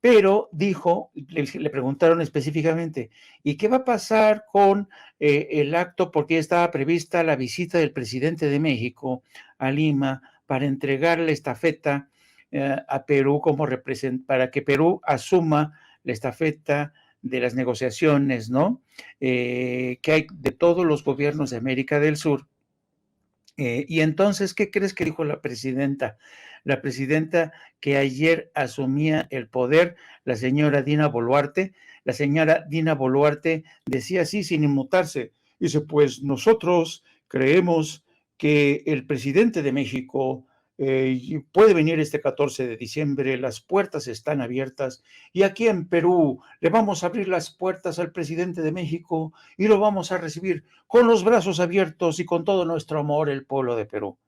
pero dijo, le preguntaron específicamente, ¿y qué va a pasar con el acto? Porque estaba prevista la visita del presidente de México a Lima para entregar la estafeta a Perú para que Perú asuma la estafeta de las negociaciones, ¿no? Que hay de todos los gobiernos de América del Sur. Y entonces, ¿qué crees que dijo la presidenta? La presidenta que ayer asumía el poder, la señora Dina Boluarte. La señora Dina Boluarte decía así, sin inmutarse, dice, pues nosotros creemos que el presidente de México puede venir este 14 de diciembre, las puertas están abiertas, y aquí en Perú le vamos a abrir las puertas al presidente de México y lo vamos a recibir con los brazos abiertos y con todo nuestro amor, el pueblo de Perú.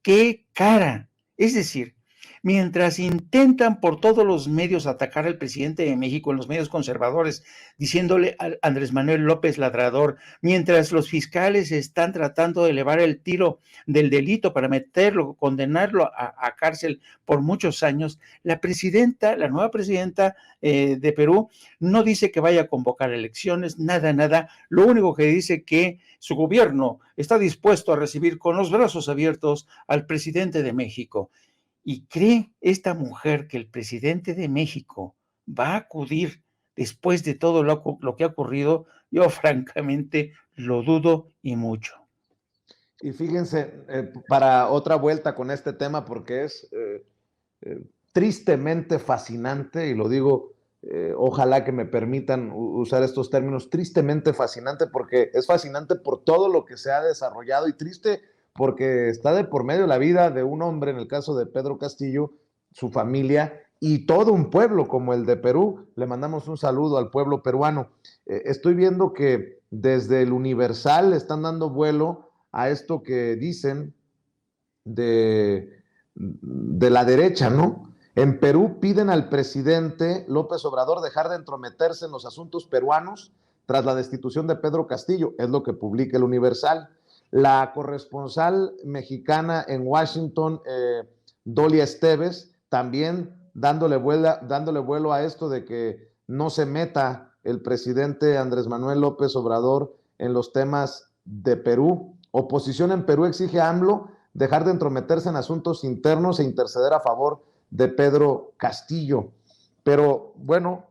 ¡Qué cara! Es decir, mientras intentan por todos los medios atacar al presidente de México en los medios conservadores, diciéndole a Andrés Manuel López ladrador, mientras los fiscales están tratando de elevar el tiro del delito para meterlo, condenarlo a cárcel por muchos años, la nueva presidenta de Perú no dice que vaya a convocar elecciones, nada. Lo único que dice que su gobierno está dispuesto a recibir con los brazos abiertos al presidente de México. ¿Y cree esta mujer que el presidente de México va a acudir después de todo lo que ha ocurrido? Yo francamente lo dudo y mucho. Y fíjense, para otra vuelta con este tema, porque es tristemente fascinante, y lo digo, ojalá que me permitan usar estos términos, tristemente fascinante, porque es fascinante por todo lo que se ha desarrollado, y triste porque está de por medio la vida de un hombre, en el caso de Pedro Castillo, su familia y todo un pueblo como el de Perú. Le mandamos un saludo al pueblo peruano. Estoy viendo que desde el Universal están dando vuelo a esto que dicen de la derecha, ¿no? En Perú piden al presidente López Obrador dejar de entrometerse en los asuntos peruanos tras la destitución de Pedro Castillo, es lo que publica el Universal. La corresponsal mexicana en Washington, Dolia Esteves, también dándole vuelo a esto de que no se meta el presidente Andrés Manuel López Obrador en los temas de Perú. Oposición en Perú exige a AMLO dejar de entrometerse en asuntos internos e interceder a favor de Pedro Castillo. Pero bueno,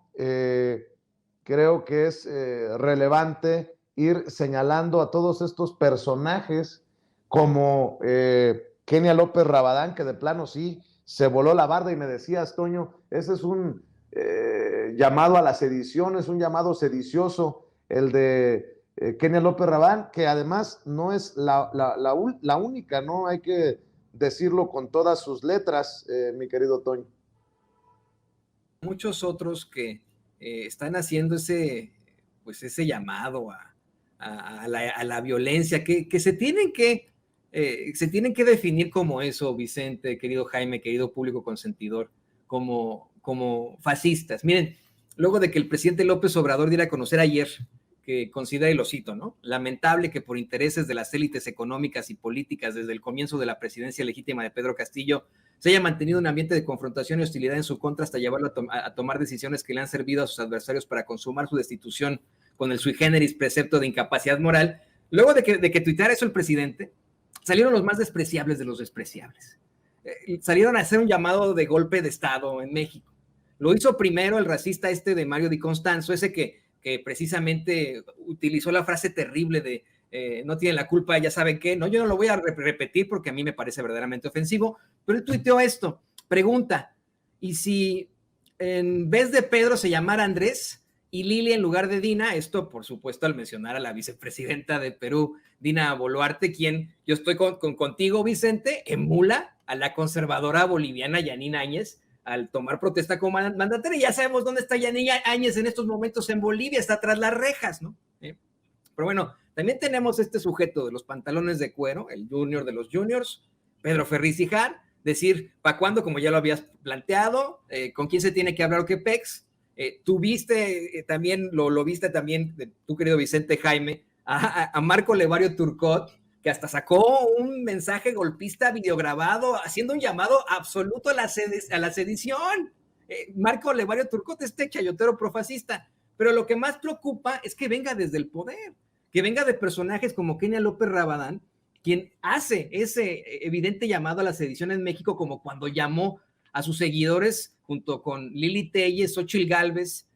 creo que es relevante ir señalando a todos estos personajes como Kenia López Rabadán, que de plano sí se voló la barda, y me decías, Toño, ese es un llamado a la sedición, es un llamado sedicioso el de Kenia López Rabadán, que además no es la única, ¿no? Hay que decirlo con todas sus letras, mi querido Toño. Muchos otros que están haciendo ese llamado a la violencia, que se tienen que definir como eso, Vicente, querido Jaime, querido público consentidor, como fascistas. Miren, luego de que el presidente López Obrador diera a conocer ayer que considera, y lo cito, ¿no?, lamentable que por intereses de las élites económicas y políticas desde el comienzo de la presidencia legítima de Pedro Castillo se haya mantenido un ambiente de confrontación y hostilidad en su contra hasta llevarlo a tomar decisiones que le han servido a sus adversarios para consumar su destitución con el sui generis precepto de incapacidad moral. Luego de que tuiteara eso el presidente, salieron los más despreciables de los despreciables. Salieron a hacer un llamado de golpe de Estado en México. Lo hizo primero el racista de Mario Di Constanzo, ese que precisamente utilizó la frase terrible de no tiene la culpa, ya saben qué. No, yo no lo voy a repetir porque a mí me parece verdaderamente ofensivo, pero él tuiteó esto, pregunta, ¿y si en vez de Pedro se llamara Andrés y Lili en lugar de Dina? Esto, por supuesto, al mencionar a la vicepresidenta de Perú, Dina Boluarte, quien, yo estoy contigo, Vicente, emula a la conservadora boliviana Yanine Áñez, al tomar protesta como mandataria. Ya sabemos dónde está Yanina Áñez en estos momentos en Bolivia, está tras las rejas, ¿no? Pero bueno, también tenemos este sujeto de los pantalones de cuero, el junior de los juniors, Pedro Ferriz Hijar, decir, ¿para cuándo? Como ya lo habías planteado, ¿con quién se tiene que hablar o qué pex? Tú viste también, lo viste también, tu querido Vicente Jaime, a Marco Levario Turcot, que hasta sacó un mensaje golpista videograbado haciendo un llamado absoluto a la sedición. Marco Levario Turcot, este chayotero profascista. Pero lo que más preocupa es que venga desde el poder, que venga de personajes como Kenia López Rabadán, quien hace ese evidente llamado a la sedición en México, como cuando llamó a sus seguidores junto con Lili Telles, Xóchitl Gálvez,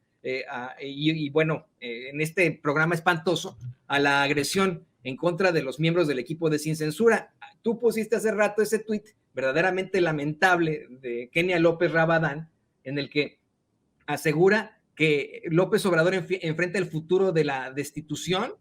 y bueno, en este programa espantoso, a la agresión en contra de los miembros del equipo de Sin Censura. Tú pusiste hace rato ese tuit verdaderamente lamentable de Kenia López Rabadán, en el que asegura que López Obrador enfrenta el futuro de la destitución,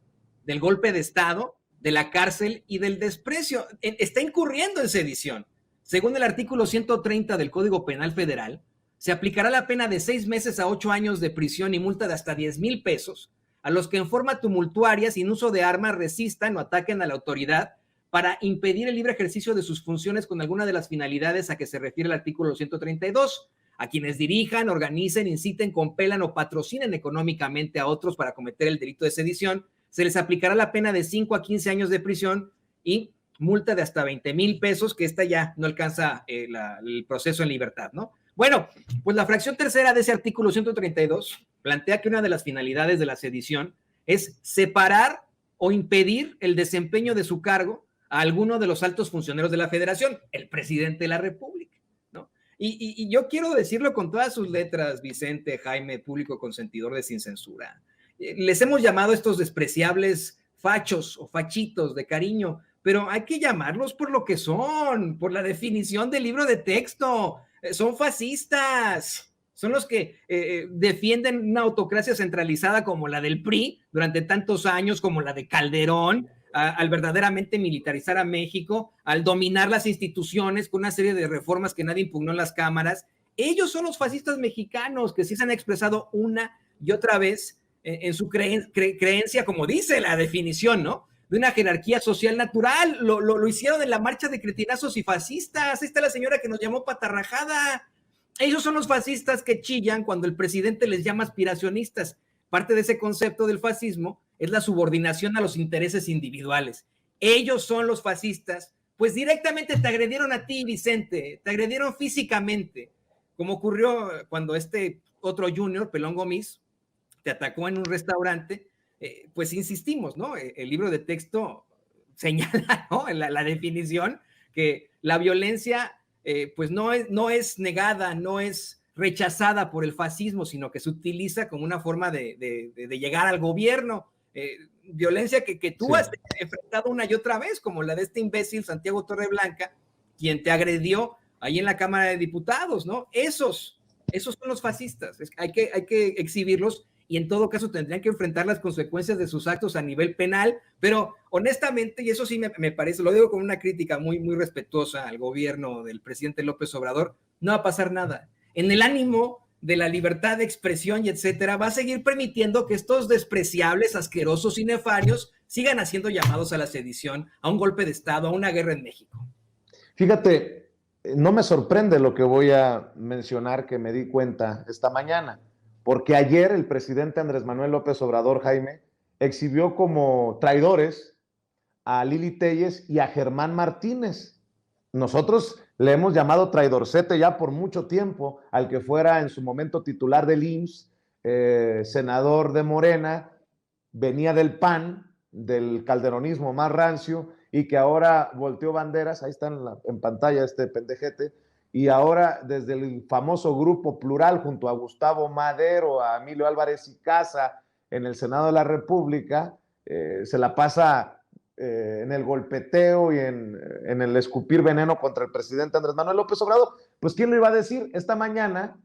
del golpe de Estado, de la cárcel y del desprecio. Está incurriendo en sedición. Según el artículo 130 del Código Penal Federal, se aplicará la pena de 6 meses a 8 años de prisión y multa de hasta 10,000 pesos a los que en forma tumultuaria, sin uso de armas, resistan o ataquen a la autoridad para impedir el libre ejercicio de sus funciones con alguna de las finalidades a que se refiere el artículo 132, a quienes dirijan, organicen, inciten, compelan o patrocinen económicamente a otros para cometer el delito de sedición, se les aplicará la pena de 5 a 15 años de prisión y multa de hasta 20,000 pesos, que esta ya no alcanza el proceso en libertad, ¿no? Bueno, pues la fracción tercera de ese artículo 132 plantea que una de las finalidades de la sedición es separar o impedir el desempeño de su cargo a alguno de los altos funcionarios de la Federación, el presidente de la República, ¿no? Y yo quiero decirlo con todas sus letras, Vicente, Jaime, público consentidor de Sin Censura. Les hemos llamado a estos despreciables fachos o fachitos de cariño, pero hay que llamarlos por lo que son, por la definición del libro de texto. Son fascistas, son los que defienden una autocracia centralizada como la del PRI durante tantos años, como la de Calderón, al verdaderamente militarizar a México, al dominar las instituciones con una serie de reformas que nadie impugnó en las cámaras. Ellos son los fascistas mexicanos que sí se han expresado una y otra vez en su creencia, como dice la definición, ¿no?, de una jerarquía social natural. Lo hicieron en la marcha de cretinazos y fascistas. Ahí está la señora que nos llamó patarrajada. Ellos son los fascistas que chillan cuando el presidente les llama aspiracionistas. Parte de ese concepto del fascismo es la subordinación a los intereses individuales. Ellos son los fascistas, pues directamente te agredieron a ti, Vicente, te agredieron físicamente, como ocurrió cuando este otro junior, Pelón Gómez, te atacó en un restaurante. Pues insistimos, ¿no? El libro de texto señala, ¿no?, la definición, que la violencia pues no es negada, no es rechazada por el fascismo, sino que se utiliza como una forma de llegar al gobierno. Violencia que tú has enfrentado una y otra vez, como la de este imbécil Santiago Torreblanca, quien te agredió ahí en la Cámara de Diputados, ¿no? Esos son los fascistas. Hay que exhibirlos, y en todo caso tendrían que enfrentar las consecuencias de sus actos a nivel penal, pero honestamente, y eso sí me parece, lo digo con una crítica muy, muy respetuosa al gobierno del presidente López Obrador, no va a pasar nada. En el ánimo de la libertad de expresión y etcétera, va a seguir permitiendo que estos despreciables, asquerosos y nefarios sigan haciendo llamados a la sedición, a un golpe de Estado, a una guerra en México. Fíjate, no me sorprende lo que voy a mencionar, que me di cuenta esta mañana, porque ayer el presidente Andrés Manuel López Obrador, Jaime, exhibió como traidores a Lili Telles y a Germán Martínez. Nosotros le hemos llamado traidorcete ya por mucho tiempo al que fuera en su momento titular del IMSS, senador de Morena, venía del PAN, del calderonismo más rancio, y que ahora volteó banderas. Ahí está en pantalla este pendejete, y ahora desde el famoso Grupo Plural, junto a Gustavo Madero, a Emilio Álvarez y Casa, en el Senado de la República, se la pasa en el golpeteo y en el escupir veneno contra el presidente Andrés Manuel López Obrador. Pues ¿quién lo iba a decir? Esta mañana,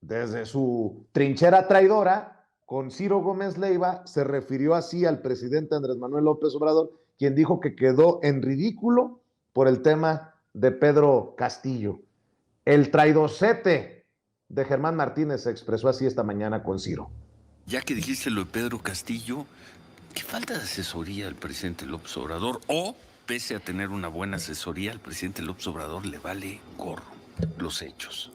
desde su trinchera traidora, con Ciro Gómez Leiva, se refirió así al presidente Andrés Manuel López Obrador, quien dijo que quedó en ridículo por el tema de Pedro Castillo. El traidorcete de Germán Martínez se expresó así esta mañana con Ciro. Ya que dijiste lo de Pedro Castillo, ¿qué falta de asesoría al presidente López Obrador? O, pese a tener una buena asesoría, al presidente López Obrador le vale gorro los hechos.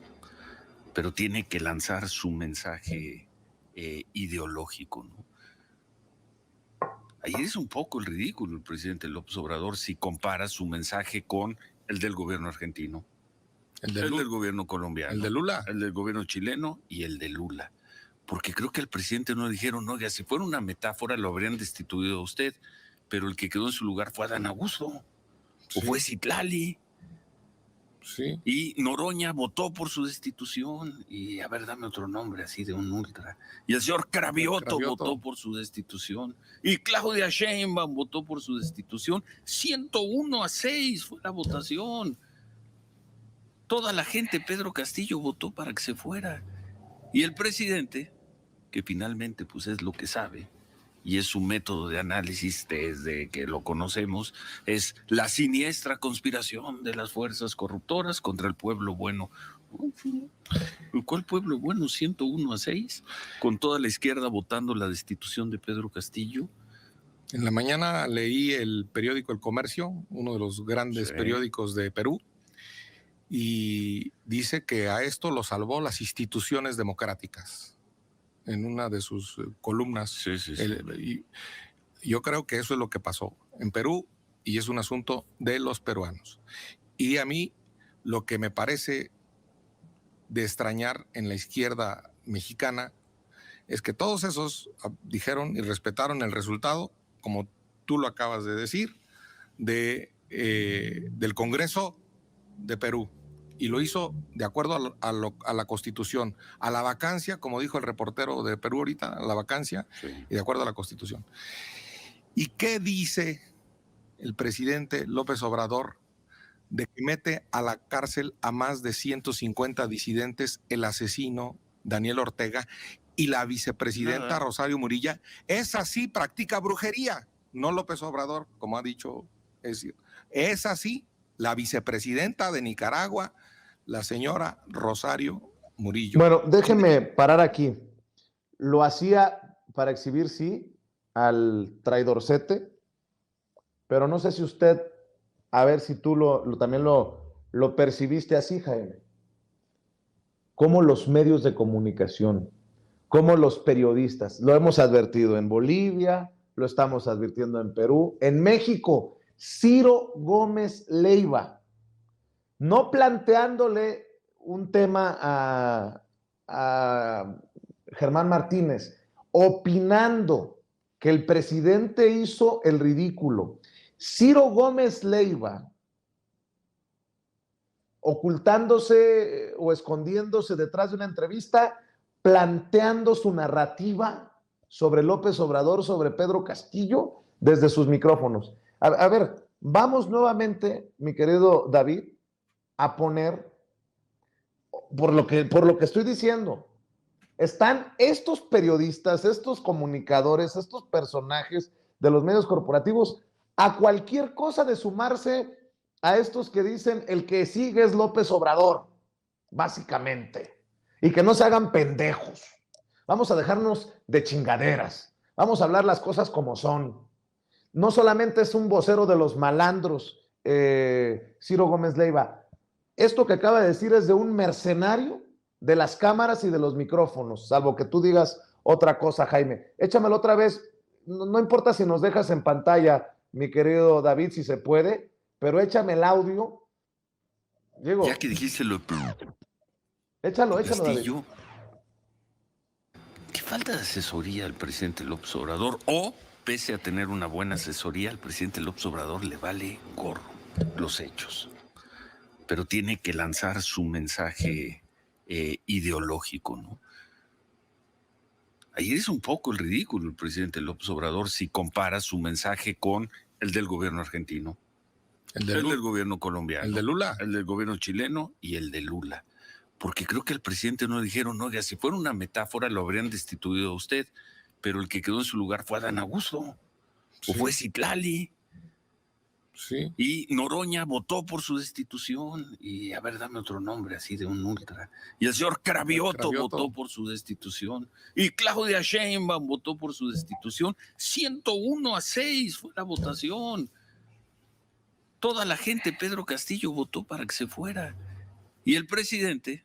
Pero tiene que lanzar su mensaje ideológico, ¿no? Ayer es un poco el ridículo el presidente López Obrador si compara su mensaje con el del gobierno argentino, el del gobierno colombiano, el de Lula, el del gobierno chileno y el de Lula. Porque creo que al presidente no le dijeron, oiga, si fuera una metáfora lo habrían destituido a usted, pero el que quedó en su lugar fue Adán Augusto, sí, o fue Citlali. Sí. Y Noroña votó por su destitución. Y a ver, dame otro nombre así de un ultra. Y el señor Cravioto votó por su destitución. Y Claudia Sheinbaum votó por su destitución. 101-6 fue la votación. Toda la gente, Pedro Castillo, votó para que se fuera. Y el presidente, que finalmente pues es lo que sabe, y es su método de análisis desde que lo conocemos, es la siniestra conspiración de las fuerzas corruptoras contra el pueblo bueno. ¿Cuál pueblo bueno? 101-6, con toda la izquierda votando la destitución de Pedro Castillo. En la mañana leí el periódico El Comercio, uno de los grandes periódicos de Perú, y dice que a esto lo salvó las instituciones democráticas. En una de sus columnas. Yo creo que eso es lo que pasó en Perú y es un asunto de los peruanos. Y a mí lo que me parece de extrañar en la izquierda mexicana es que todos esos dijeron y respetaron el resultado, como tú lo acabas de decir, del Congreso de Perú. Y lo hizo de acuerdo a la Constitución, a la vacancia, como dijo el reportero de Perú ahorita, a la vacancia, y de acuerdo a la Constitución. ¿Y qué dice el presidente López Obrador de que mete a la cárcel a más de 150 disidentes el asesino Daniel Ortega y la vicepresidenta Rosario Murillo? Esa sí practica brujería, no López Obrador, como ha dicho, es así. La vicepresidenta de Nicaragua, la señora Rosario Murillo. Bueno, déjeme parar aquí. Lo hacía para exhibir, sí, al traidorcete, pero no sé si usted, a ver si tú también lo percibiste así, Jaime. Cómo los medios de comunicación, cómo los periodistas, lo hemos advertido en Bolivia, lo estamos advirtiendo en Perú, en México, Ciro Gómez Leiva, no planteándole un tema a Germán Martínez, opinando que el presidente hizo el ridículo. Ciro Gómez Leiva, ocultándose o escondiéndose detrás de una entrevista, planteando su narrativa sobre López Obrador, sobre Pedro Castillo, desde sus micrófonos. A ver, vamos nuevamente, mi querido David, a poner, por lo que estoy diciendo, están estos periodistas, estos comunicadores, estos personajes de los medios corporativos a cualquier cosa de sumarse a estos que dicen el que sigue es López Obrador, básicamente, y que no se hagan pendejos. Vamos a dejarnos de chingaderas, vamos a hablar las cosas como son. No solamente es un vocero de los malandros, Ciro Gómez Leiva. Esto que acaba de decir es de un mercenario de las cámaras y de los micrófonos, salvo que tú digas otra cosa, Jaime. Échamelo otra vez. No importa si nos dejas en pantalla, mi querido David, si se puede, pero échame el audio. Diego, ya que dijiste lo échalo, Castillo, David. ¿Qué falta de asesoría al presidente López Obrador? O, pese a tener una buena asesoría, al presidente López Obrador le vale gorro los hechos. Pero tiene que lanzar su mensaje ideológico, ¿no? Ayer es un poco el ridículo el presidente López Obrador si compara su mensaje con el del gobierno argentino, el del gobierno colombiano, el de Lula, el del gobierno chileno y el de Lula. Porque creo que al presidente no le dijeron, oiga, si fuera una metáfora lo habrían destituido a usted, pero el que quedó en su lugar fue Adán Augusto, o fue Citlali. Sí. Y Noroña votó por su destitución. Y a ver, dame otro nombre así de un ultra. Y el señor Cravioto votó por su destitución. Y Claudia Sheinbaum votó por su destitución. 101-6 fue la votación. Toda la gente, Pedro Castillo, votó para que se fuera. Y el presidente,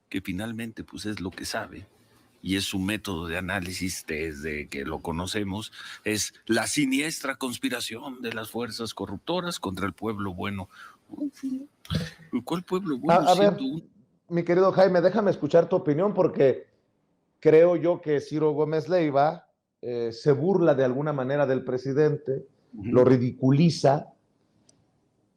que finalmente pues es lo que sabe, y es su método de análisis desde que lo conocemos, es la siniestra conspiración de las fuerzas corruptoras contra el pueblo bueno. ¿Cuál pueblo bueno? A ver, mi querido Jaime, déjame escuchar tu opinión porque creo yo que Ciro Gómez Leiva se burla de alguna manera del presidente, lo ridiculiza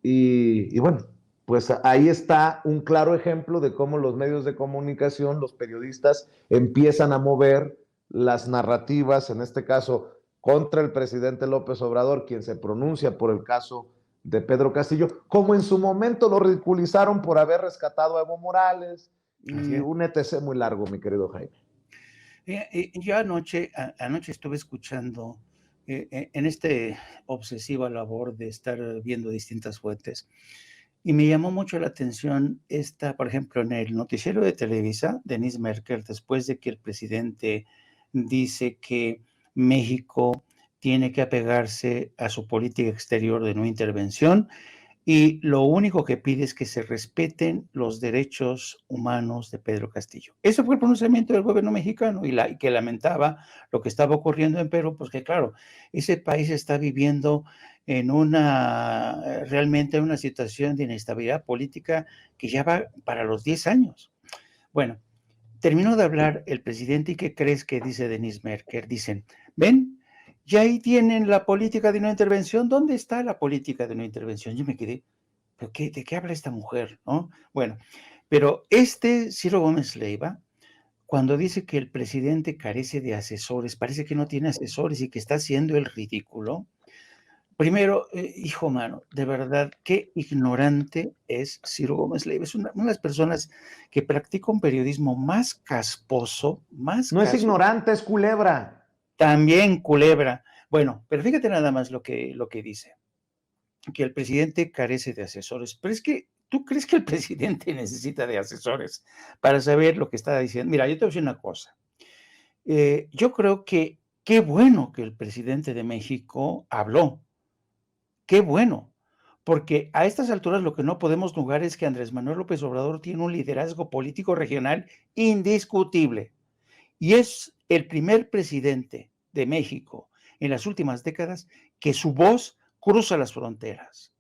y bueno, pues ahí está un claro ejemplo de cómo los medios de comunicación, los periodistas empiezan a mover las narrativas, en este caso contra el presidente López Obrador, quien se pronuncia por el caso de Pedro Castillo, como en su momento lo ridiculizaron por haber rescatado a Evo Morales y un etc. muy largo, mi querido Jaime. Yo anoche estuve escuchando en esta obsesiva labor de estar viendo distintas fuentes y me llamó mucho la atención por ejemplo, en el noticiero de Televisa, Denise Merker, después de que el presidente dice que México tiene que apegarse a su política exterior de no intervención y lo único que pide es que se respeten los derechos humanos de Pedro Castillo. Ese fue el pronunciamiento del gobierno mexicano y que lamentaba lo que estaba ocurriendo en Perú, porque claro, ese país está viviendo realmente en una situación de inestabilidad política que ya va para los 10 años. Bueno, terminó de hablar el presidente y ¿qué crees que dice Denise Merker? Dicen, ven, ya ahí tienen la política de no intervención. ¿Dónde está la política de no intervención? Yo me quedé, ¿pero de qué habla esta mujer? ¿No? Bueno, pero Ciro Gómez Leiva, cuando dice que el presidente carece de asesores, parece que no tiene asesores y que está haciendo el ridículo. Primero, hijo mano, de verdad, qué ignorante es Ciro Gómez Leiva. Es una de las personas que practica un periodismo más casposo, No es ignorante, es culebra. También culebra. Bueno, pero fíjate nada más lo que dice, que el presidente carece de asesores. Pero es que, ¿tú crees que el presidente necesita de asesores para saber lo que está diciendo? Mira, yo te voy a decir una cosa. Yo creo que qué bueno que el presidente de México habló. Qué bueno, porque a estas alturas lo que no podemos negar es que Andrés Manuel López Obrador tiene un liderazgo político regional indiscutible y es el primer presidente de México en las últimas décadas que su voz cruza las fronteras.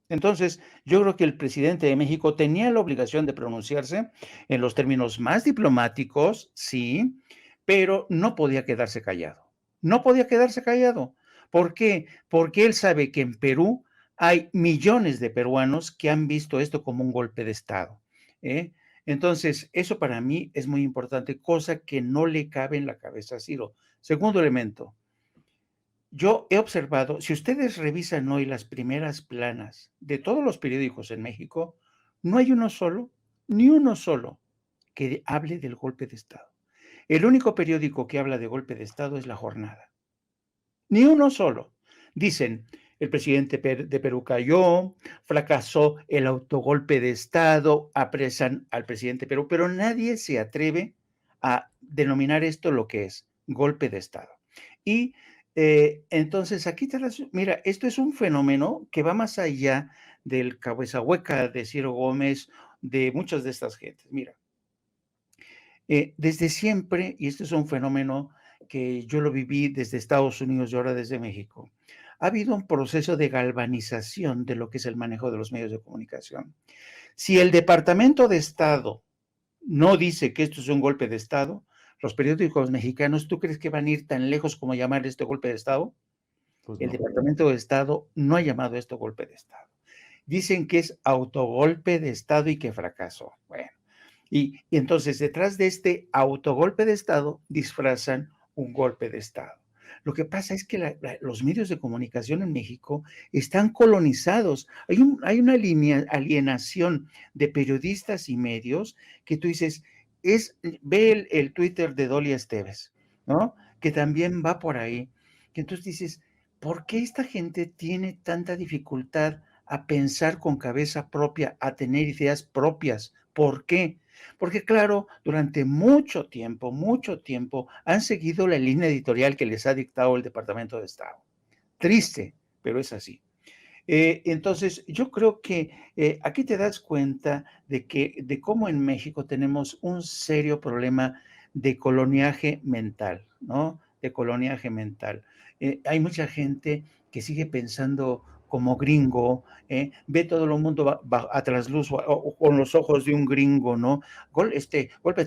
Entonces, yo creo que el presidente de México tenía la obligación de pronunciarse en los términos más diplomáticos, sí, pero no podía quedarse callado. No podía quedarse callado. ¿Por qué? Porque él sabe que en Perú hay millones de peruanos que han visto esto como un golpe de Estado. Entonces, eso para mí es muy importante, cosa que no le cabe en la cabeza a Ciro. Segundo elemento, yo he observado, si ustedes revisan hoy las primeras planas de todos los periódicos en México, no hay ni uno solo, que hable del golpe de Estado. El único periódico que habla de golpe de Estado es La Jornada. Ni uno solo. Dicen, el presidente de Perú cayó, fracasó el autogolpe de Estado, apresan al presidente de Perú, pero nadie se atreve a denominar esto lo que es, golpe de Estado. Y entonces aquí mira, esto es un fenómeno que va más allá del cabeza hueca de Ciro Gómez, de muchas de estas gentes. Mira, desde siempre, y esto es un fenómeno que yo lo viví desde Estados Unidos y ahora desde México, ha habido un proceso de galvanización de lo que es el manejo de los medios de comunicación. Si el Departamento de Estado no dice que esto es un golpe de Estado, los periódicos mexicanos, ¿tú crees que van a ir tan lejos como llamar esto golpe de Estado? Pues no. El Departamento de Estado no ha llamado esto golpe de Estado. Dicen que es autogolpe de Estado y que fracasó. Bueno, y entonces detrás de este autogolpe de Estado disfrazan un golpe de Estado. Lo que pasa es que los medios de comunicación en México están colonizados. Hay una alienación de periodistas y medios que tú dices, ve el Twitter de Dolia Esteves, ¿no? Que también va por ahí. Que entonces dices, ¿por qué esta gente tiene tanta dificultad a pensar con cabeza propia, a tener ideas propias? ¿Por qué? Porque claro, durante mucho tiempo han seguido la línea editorial que les ha dictado el Departamento de Estado. Triste, pero es así. Entonces, yo creo que aquí te das cuenta de cómo en México tenemos un serio problema de coloniaje mental, ¿no? De coloniaje mental. Hay mucha gente que sigue pensando como gringo, ve todo el mundo a trasluz o con los ojos de un gringo, ¿no? Golpe,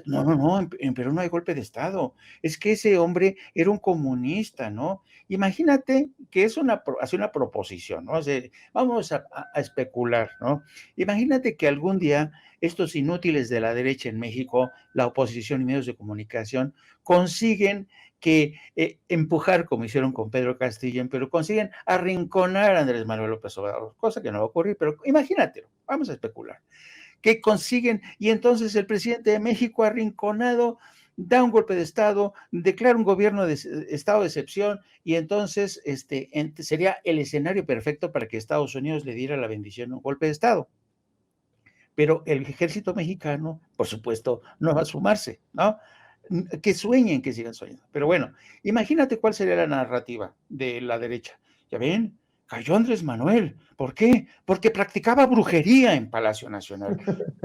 no, en Perú no hay golpe de Estado. Es que ese hombre era un comunista, ¿no? Imagínate que hace una proposición, ¿no? O sea, vamos a especular, ¿no? Imagínate que algún día estos inútiles de la derecha en México, la oposición y medios de comunicación, consiguen empujar, como hicieron con Pedro Castillo, pero consiguen arrinconar a Andrés Manuel López Obrador, cosa que no va a ocurrir, pero imagínatelo, vamos a especular, que consiguen, y entonces el presidente de México arrinconado da un golpe de Estado, declara un gobierno de estado de excepción, y entonces sería el escenario perfecto para que Estados Unidos le diera la bendición a un golpe de Estado. Pero el ejército mexicano, por supuesto, no va a sumarse, ¿no? Que sueñen, que sigan soñando. Pero bueno, imagínate cuál sería la narrativa de la derecha. Ya ven, cayó Andrés Manuel. ¿Por qué? Porque practicaba brujería en Palacio Nacional.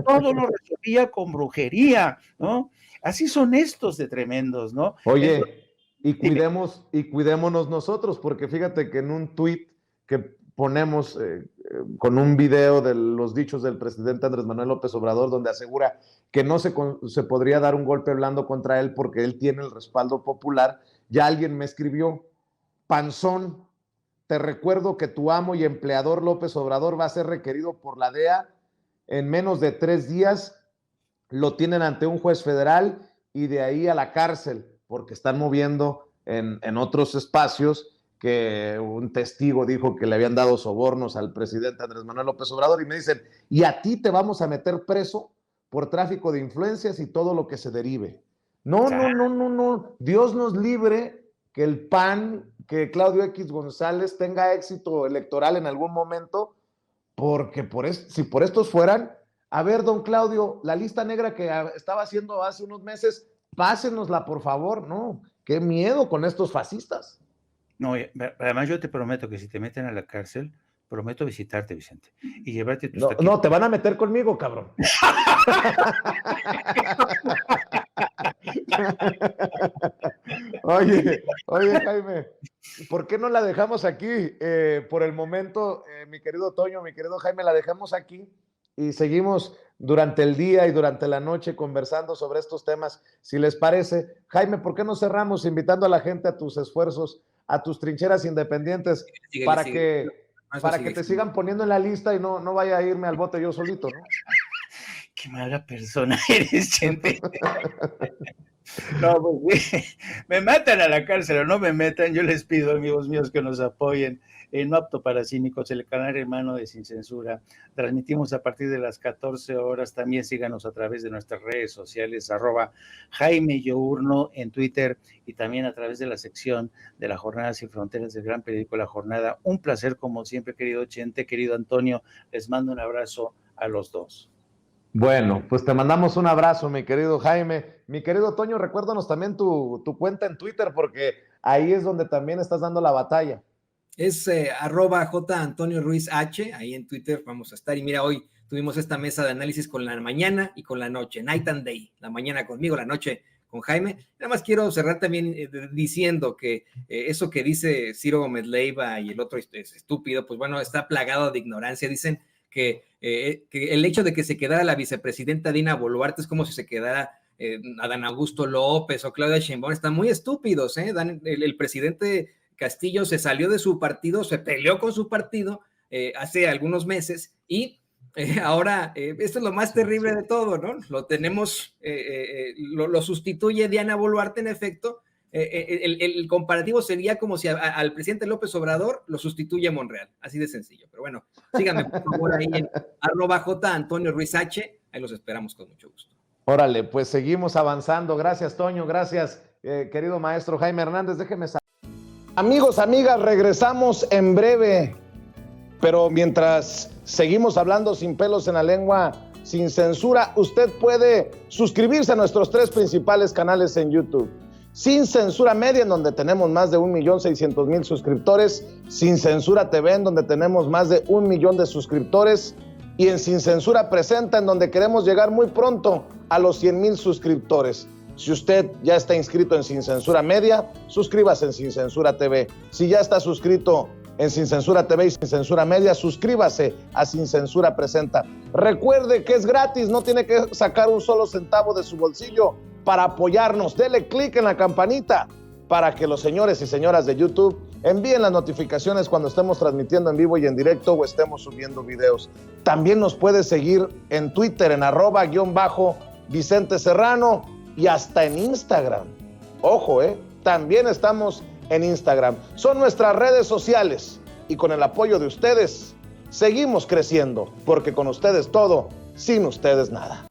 Todo lo resolvía con brujería, ¿no? Así son estos de tremendos, ¿no? Oye, Entonces, y cuidémonos nosotros, porque fíjate que en un tuit que ponemos con un video de los dichos del presidente Andrés Manuel López Obrador, donde asegura que no se podría dar un golpe blando contra él porque él tiene el respaldo popular, ya alguien me escribió: Panzón, te recuerdo que tu amo y empleador López Obrador va a ser requerido por la DEA en menos de 3 días, lo tienen ante un juez federal y de ahí a la cárcel, porque están moviendo en otros espacios que un testigo dijo que le habían dado sobornos al presidente Andrés Manuel López Obrador, y me dicen, y a ti te vamos a meter preso por tráfico de influencias y todo lo que se derive. No, Dios nos libre que el PAN, que Claudio X González tenga éxito electoral en algún momento, porque si por estos fueran, a ver, don Claudio, la lista negra que estaba haciendo hace unos meses, pásenosla, por favor. No, qué miedo con estos fascistas. No, además yo te prometo que si te meten a la cárcel, prometo visitarte, Vicente, y llevarte tus taquitos. No, te van a meter conmigo, cabrón. Oye, Jaime, ¿por qué no la dejamos aquí? Por el momento, mi querido Toño, mi querido Jaime, la dejamos aquí y seguimos durante el día y durante la noche conversando sobre estos temas, si les parece. Jaime, ¿por qué no cerramos invitando a la gente a tus esfuerzos, a tus trincheras independientes, para que te sigan poniendo en la lista y no vaya a irme al bote yo solito, ¿no? Qué mala persona eres, gente. No, pues me matan a la cárcel o no me metan, yo les pido, amigos míos, que nos apoyen en No Apto para Cínicos, el canal hermano de Sin Censura. Transmitimos a partir de las 14 horas. También síganos a través de nuestras redes sociales, @Jaime Yourno en Twitter, y también a través de la sección de La Jornada Sin Fronteras del gran periódico La Jornada. Un placer, como siempre, querido Chente, querido Antonio. Les mando un abrazo a los dos. Bueno, pues te mandamos un abrazo, mi querido Jaime. Mi querido Toño, recuérdanos también tu cuenta en Twitter, porque ahí es donde también estás dando la batalla. Es @J Antonio Ruiz H, ahí en Twitter vamos a estar. Y mira, hoy tuvimos esta mesa de análisis con la mañana y con la noche, Night and Day, la mañana conmigo, la noche con Jaime. Nada más quiero cerrar también diciendo que eso que dice Ciro Gómez Leiva y el otro es estúpido, pues bueno, está plagado de ignorancia. Dicen que el hecho de que se quedara la vicepresidenta Dina Boluarte es como si se quedara Adán Augusto López o Claudia Sheinbaum. Están muy estúpidos, el presidente Castillo se salió de su partido, se peleó con su partido hace algunos meses y ahora esto es lo más terrible de todo, ¿no? Lo tenemos, lo sustituye Diana Boluarte en efecto. El comparativo sería como si al presidente López Obrador lo sustituye Monreal, así de sencillo. Pero bueno, síganme por favor ahí en @J Antonio Ruiz H, ahí los esperamos con mucho gusto. Órale, pues seguimos avanzando. Gracias, Toño, gracias, querido maestro Jaime Hernández. Déjeme saber. Amigos, amigas, regresamos en breve, pero mientras seguimos hablando sin pelos en la lengua, sin censura, usted puede suscribirse a nuestros 3 principales canales en YouTube. Sin Censura Media, en donde tenemos más de 1,600,000 suscriptores, Sin Censura TV, en donde tenemos más de 1 millón de suscriptores, y en Sin Censura Presenta, en donde queremos llegar muy pronto a los 100,000 suscriptores. Si usted ya está inscrito en Sin Censura Media, suscríbase en Sin Censura TV. Si ya está suscrito en Sin Censura TV y Sin Censura Media, suscríbase a Sin Censura Presenta. Recuerde que es gratis, no tiene que sacar un solo centavo de su bolsillo para apoyarnos. Dele clic en la campanita para que los señores y señoras de YouTube envíen las notificaciones cuando estemos transmitiendo en vivo y en directo o estemos subiendo videos. También nos puede seguir en Twitter en @Vicente Serrano y hasta en Instagram. Ojo, también estamos en Instagram. Son nuestras redes sociales y con el apoyo de ustedes seguimos creciendo, porque con ustedes todo, sin ustedes nada.